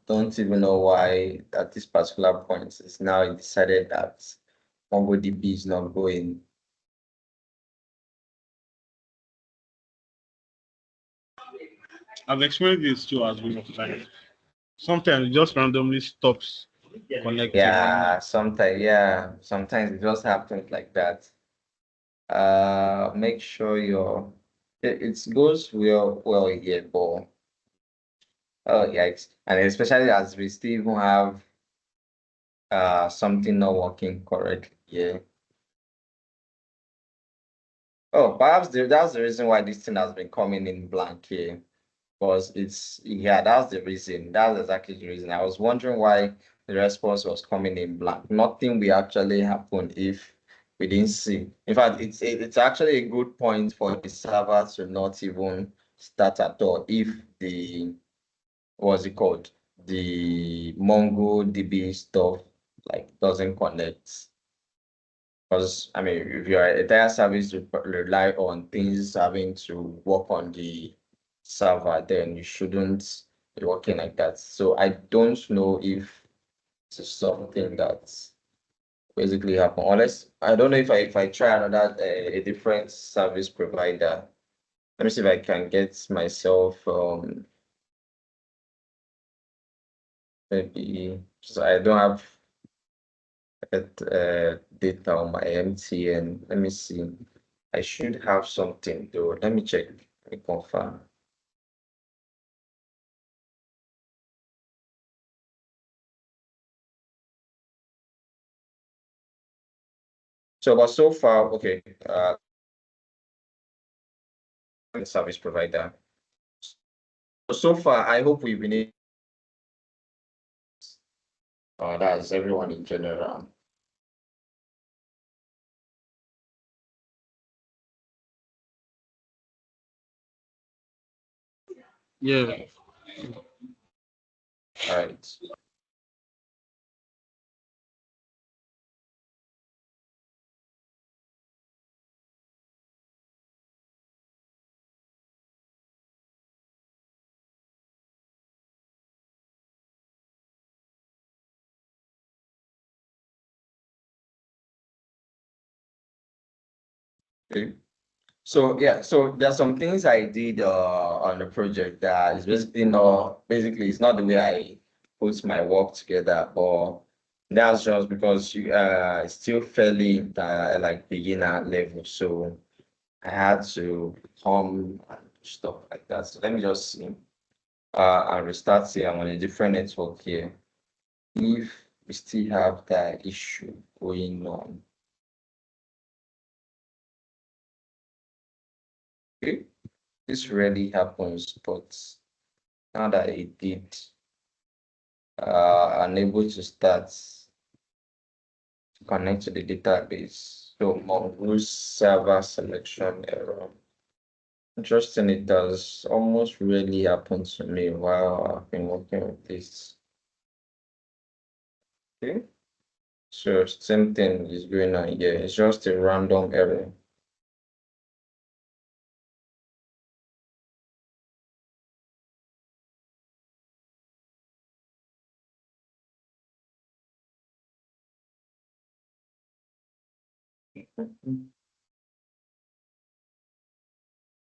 Don't even know why at this particular point it's now decided that MongoDB is not going. I've experienced this too as well. Like sometimes it just randomly stops connecting. Sometimes it just happens like that. Make sure it goes well here, but oh yikes. And especially as we still even have something not working correctly here. Oh, perhaps that's the reason why this thing has been coming in blank here. Because that's the reason. That's exactly the reason. I was wondering why the response was coming in blank. Nothing will actually happen if we didn't see. In fact, it's actually a good point for the server to not even start at all if the what's it called? The MongoDB stuff like doesn't connect. Because I mean, if your entire service rely on things having to work on the server, then you shouldn't be working like that. So I don't know if it's something that's basically happen. Unless I don't know if I try another a different service provider. Let me see if I can get myself maybe so I don't have data on my MTN. Let me see. I should have something though. Let me check. Let me confirm. So, but so far, okay, the service provider. So far, I hope we've been able, that's everyone in general. Yeah. All right. Okay. So yeah, so there's some things I did on the project that is basically it's not the way I put my work together, but that's just because you it's still fairly like beginner level. So I had to come and stuff like that. So let me just see. And restart here. I'm on a different network here. If we still have that issue going on. Okay. This rarely happens, but now that it did, unable to start to connect to the database. So mongoose server selection error. Interesting, it does almost rarely happen to me while I've been working with this. Okay. So same thing is going on here. It's just a random error.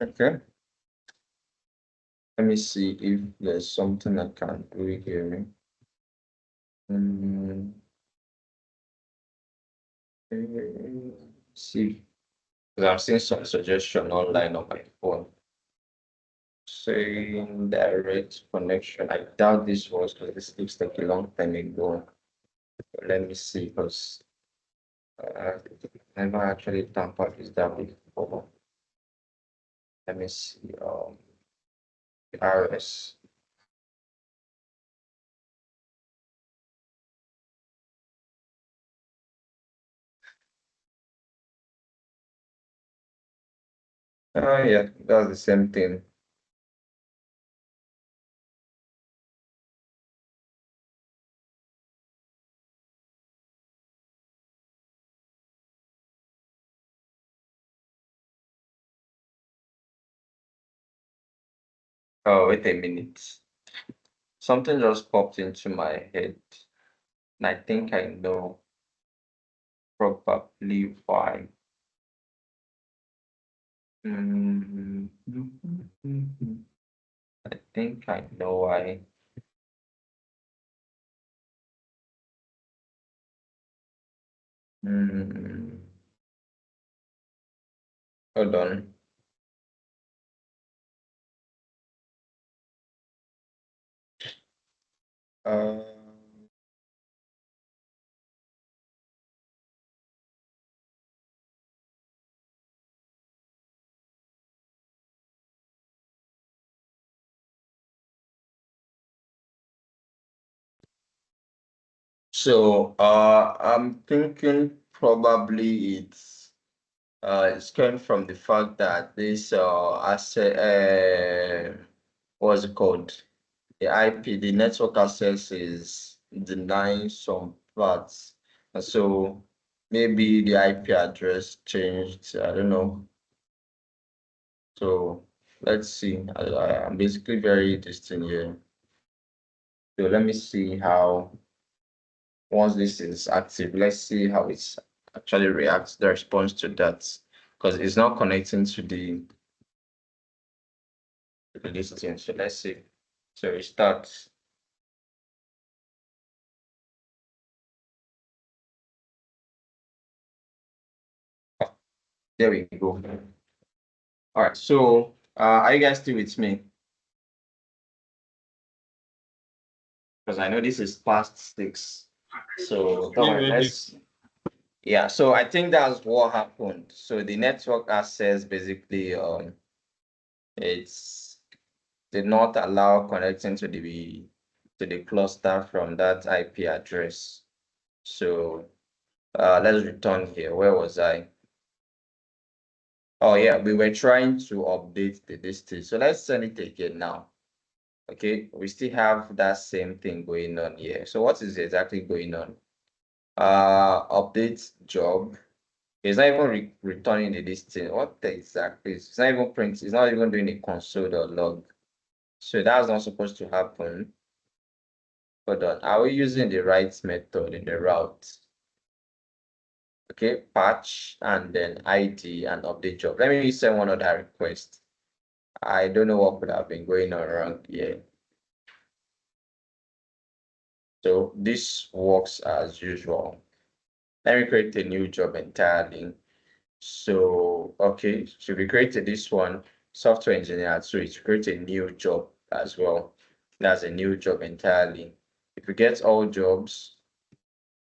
Okay. Let me see if there's something I can do here. Mm, see, because I'm seeing some suggestion online on my phone saying direct connection. I doubt this was because this looks like a long time ago. But let me see because I never actually tampered with that before. Let me see. RS. Oh yeah, that's the same thing. Oh, wait a minute. Something just popped into my head, and I think I know probably why. Mm, I think I know why. Mm, hold on. Uh, I'm thinking probably it's coming from the fact that this asset what's it called? The IP, the network access is denying some parts. And so maybe the IP address changed. I don't know. So let's see. I'm basically very distant here. So let me see how once this is active, let's see how it's actually reacts the response to that. Because it's not connecting to the listing. So let's see. So it starts. There we go. All right. So are you guys still with me? Because I know this is past 6. So don't Yeah, worry, we're here. let's Yeah, so I think that's what happened. So the network access basically it's did not allow connecting to the cluster from that IP address. So let's return here. Where was I? Oh yeah, we were trying to update the distance. So let's send it again now. Okay, we still have that same thing going on here. So what is exactly going on? Update job. It's not even returning the distance. What exactly? It's not even print. It's not even doing a console or log. So that's not supposed to happen. Hold on. Are we using the right method in the route? Okay, patch and then ID and update job. Let me send one other request. I don't know what could have been going on wrong here. So this works as usual. Let me create a new job entirely. So, okay, so we created this one, software engineer. So it's create a new job as well. That's a new job entirely. If we get all jobs,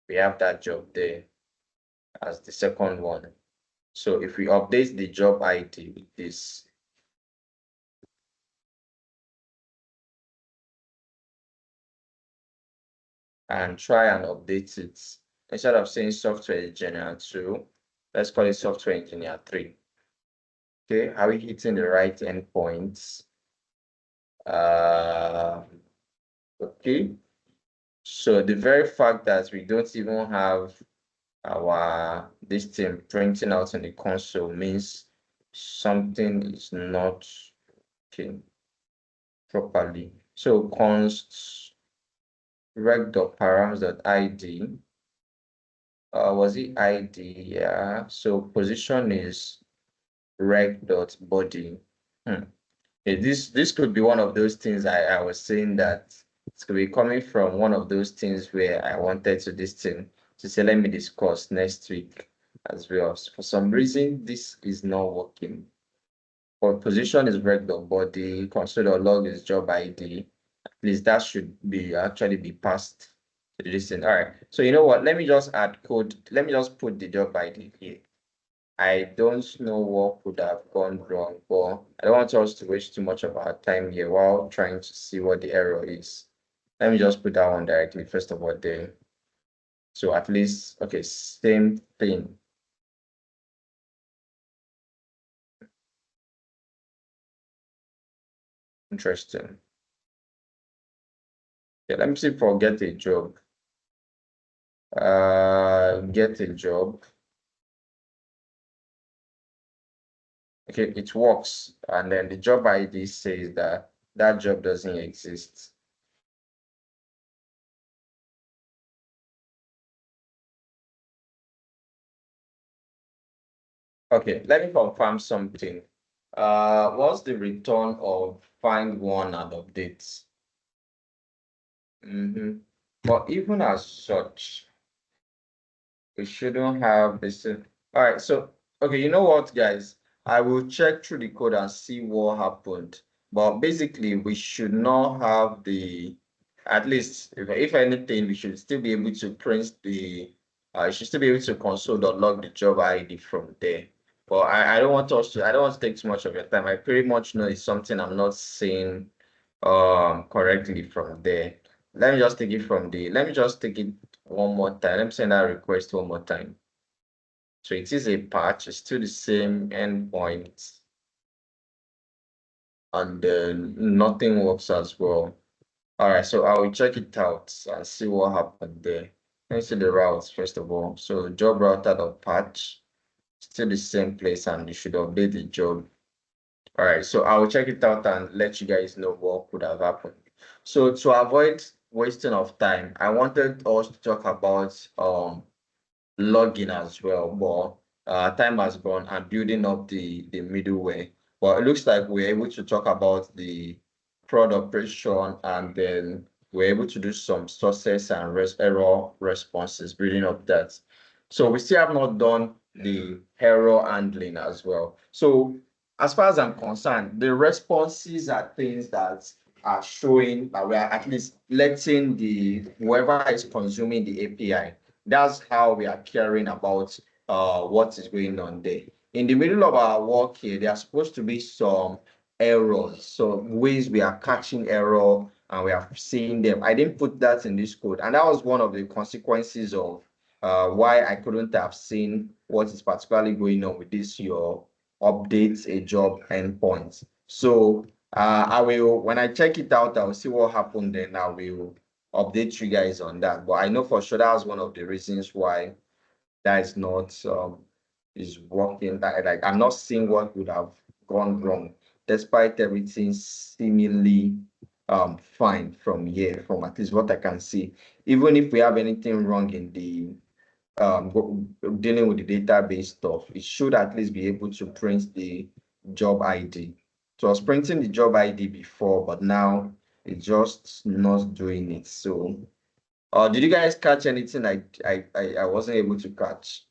we have that job there as the second one. So if we update the job ID with this, and try and update it, instead of saying software engineer 2, let's call it software engineer 3. Okay, are we hitting the right endpoints? Okay, so the very fact that we don't even have this thing printing out in the console means something is not working properly. So const rec.params.id, was it ID? Yeah, so position is rec.body. This could be one of those things I was saying that it's could be coming from one of those things where I wanted to this thing to say, let me discuss next week as well. So for some reason, this is not working. For position is rec.body, consider log is job ID. At least that should be actually be passed to this thing. All right. So you know what? Let me just add code. Let me just put the job ID here. I don't know what could have gone wrong, but I don't want us to waste too much of our time here while trying to see what the error is. Let me just put that one directly, first of all, there. So at least, okay, same thing. Interesting. Yeah, let me see for get a job. Get a job. Okay, it works. And then the job ID says that that job doesn't exist. Okay, let me confirm something. What's the return of find one and updates? But even as such, we shouldn't have this. All right, so okay, you know what, guys? I will check through the code and see what happened. But basically, we should not have the, at least if anything, we should still be able to print the, you should still be able to console or log the job ID from there. But I don't want us to, I don't want to take too much of your time. I pretty much know it's something I'm not saying correctly from there. Let me just take it from the, let me just take it one more time. Let me send that request one more time. So it is a patch, it's still the same endpoint, and then nothing works as well. All right, so I will check it out and see what happened there. Let me see the routes first of all. So job router.patch, still the same place, and you should update the job. All right, so I will check it out and let you guys know what could have happened. So to avoid wasting of time, I wanted us to talk about login as well, but time has gone and building up the middleware. But it looks like we're able to talk about the prod operation, and then we're able to do some success and error responses, building up that. So we still have not done the error handling as well. So as far as I'm concerned, the responses are things that are showing that we are at least letting the whoever is consuming the API That's how we are caring about what is going on there. In the middle of our work here, there are supposed to be some errors, so ways we are catching error and we are seeing them. I didn't put that in this code, and that was one of the consequences of why I couldn't have seen what is particularly going on with this your updates a job endpoint. So I will, when I check it out, I'll see what happened, then I will update you guys on that. But I know for sure that was one of the reasons why that is not is working. That, like, I'm not seeing what would have gone wrong, despite everything seemingly fine from here, from at least what I can see. Even if we have anything wrong in the dealing with the database stuff, it should at least be able to print the job ID. So I was printing the job ID before, but now it's just not doing it. So did you guys catch anything I wasn't able to catch?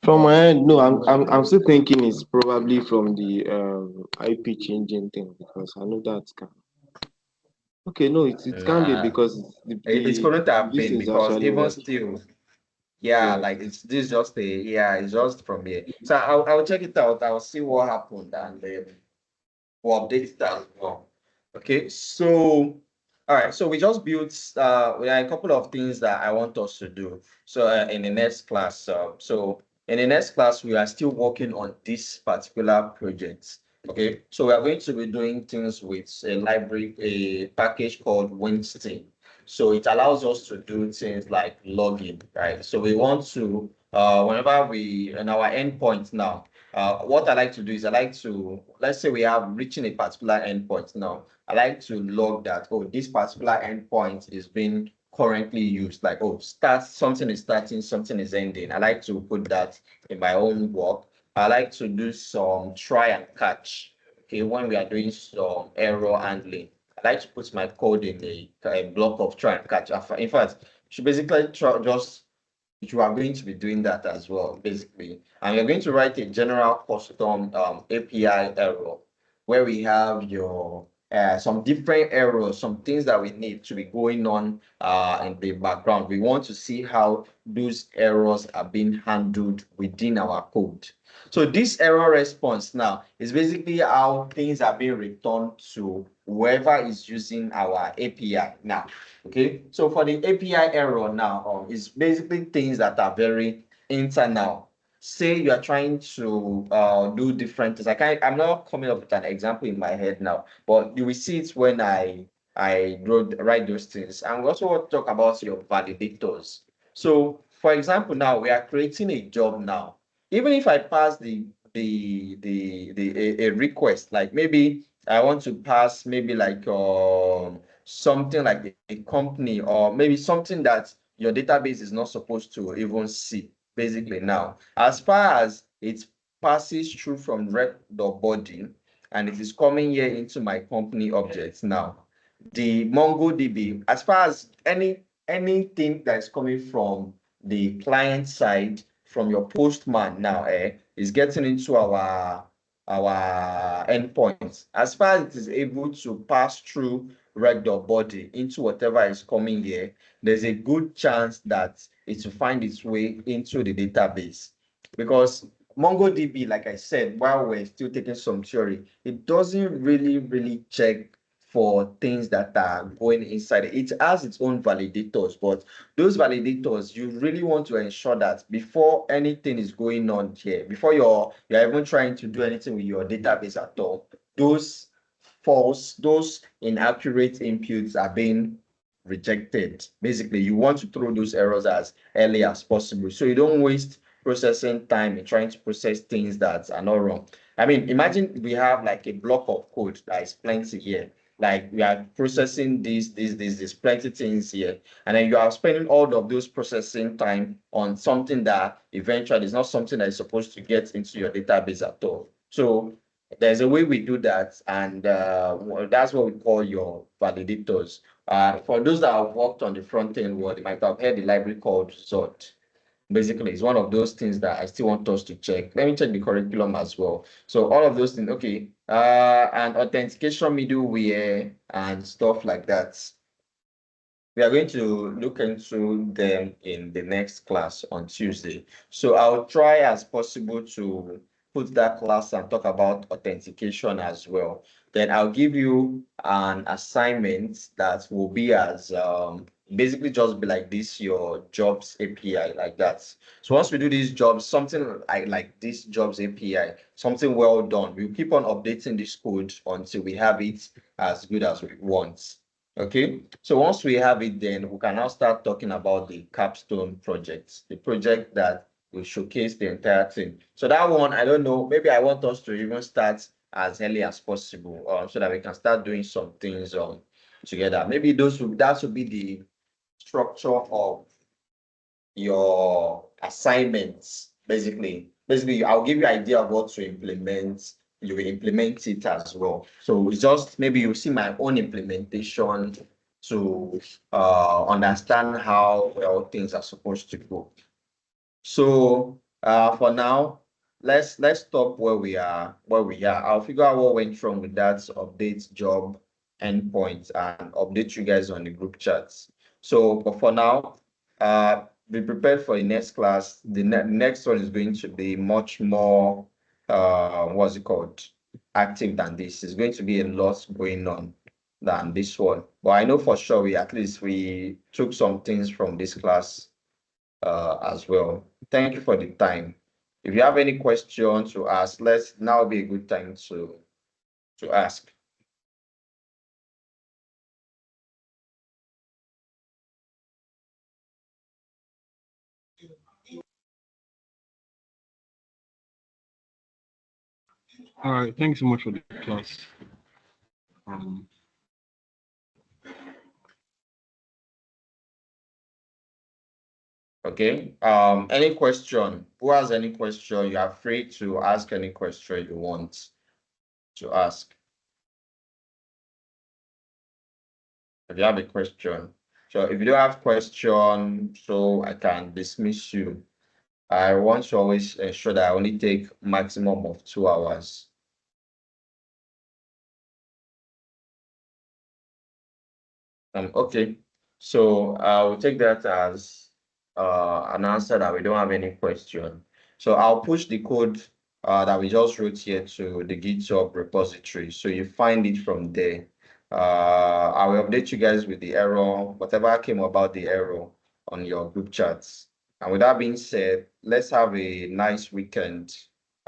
From my end, no, I'm still thinking it's probably from the IP changing thing because I know that can. Okay, no, it can't be Nah, because it couldn't have this been thing is because actually even working. still, yeah, Yeah. like it's this just a yeah, it's just from here. So I'll check it out. I'll see what happened and then we'll update that as well. Okay, so all right, so we just built we are a couple of things that I want us to do. So in the next class, so in the next class, we are still working on this particular project. Okay, so we are going to be doing things with a library, a package called Winston. So it allows us to do things like login, right? So we want to whenever we in our endpoint now, what I like to do is I like to, let's say we have reaching a particular endpoint now. I like to log that, oh, this particular endpoint is being currently used. Like, oh, something is starting, something is ending. I like to put that in my own work. I like to do some try and catch. Okay, when we are doing some error handling, I like to put my code in a block of try and catch. In fact, you should basically just you are going to be doing that as well, basically. And you're going to write a general custom API error where we have your some different errors, some things that we need to be going on in the background. We want to see how those errors are being handled within our code. So this error response now is basically how things are being returned to whoever is using our API now. Okay, so for the API error now, is basically things that are very internal. Say you are trying to do different things. I'm not coming up with an example in my head now, but you will see it when I write those things. And we also want to talk about your validators. So for example, now we are creating a job now. Even if I pass a request, like maybe I want to pass maybe like something like a company or maybe something that your database is not supposed to even see, basically now. As far as it passes through from rec.body and it is coming here into my company objects now, the MongoDB, as far as anything that is coming from the client side, from your postman now, is getting into our endpoints. As far as it is able to pass through rec.body into whatever is coming here, there's a good chance that it will find its way into the database. Because MongoDB, like I said, while we're still taking some theory, it doesn't really check for things that are going inside. It has its own validators, but those validators, you really want to ensure that before anything is going on here, before you're even trying to do anything with your database at all, those false, those inaccurate inputs are being rejected. Basically, you want to throw those errors as early as possible so you don't waste processing time in trying to process things that are not wrong. I mean, imagine we have like a block of code that is plenty here. Like we are processing these plenty things here, and then you are spending all of those processing time on something that eventually is not something that is supposed to get into your database at all. So there's a way we do that, and that's what we call your validators. For those that have worked on the front end world, you might have heard the library called Zod. Basically, it's one of those things that I still want us to check. Let me check the curriculum as well. So all of those things, okay. And authentication middleware and stuff like that. We are going to look into them in the next class on Tuesday. So I'll try as possible to put that class and talk about authentication as well. Then I'll give you an assignment that will be as basically just be like this, your jobs API like that. So once we do these jobs, something like this jobs API, something well done, we'll keep on updating this code until we have it as good as we want. Okay, so once we have it, then we can now start talking about the capstone project, the project that will showcase the entire thing. So that one, I don't know, maybe I want us to even start as early as possible, so that we can start doing some things together. Maybe that would be the structure of your assignments, basically. Basically, I'll give you an idea of what to implement. You will implement it as well. So it's just maybe you see my own implementation to understand how well things are supposed to go. So for now, let's stop where we are. I'll figure out what went wrong with that update job endpoint and update you guys on the group chats. So but for now, be prepared for the next class. The next one is going to be much more what's it called? Active than this. It's going to be a lot going on than this one. But I know for sure we took some things from this class as well. Thank you for the time. If you have any questions to ask, let's now be a good time to ask. All right, thanks so much for the class. Okay. Any question? Who has any question? You are free to ask any question you want to ask. If you have a question. So if you don't have question, so I can dismiss you. I want to always ensure that I only take maximum of 2 hours. Okay. So I will take that as an answer that we don't have any question. So I'll push the code that we just wrote here to the GitHub repository. So you find it from there. I will update you guys with the error, whatever came about the error on your group chats. And with that being said, let's have a nice weekend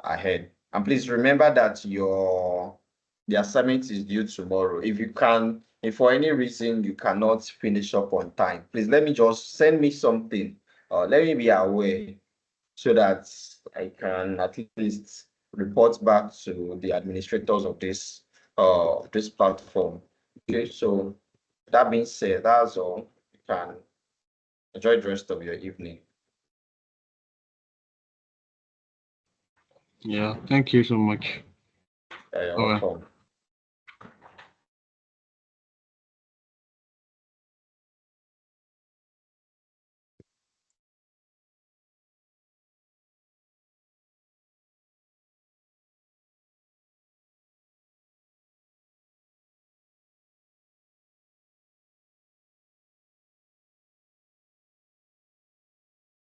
ahead. And please remember that the assignment is due tomorrow. If for any reason you cannot finish up on time, please send me something. Let me be aware so that I can at least report back to the administrators of this platform. Okay, so that being said, that's all. You can enjoy the rest of your evening. Yeah, thank you so much. You're Bye-bye. welcome.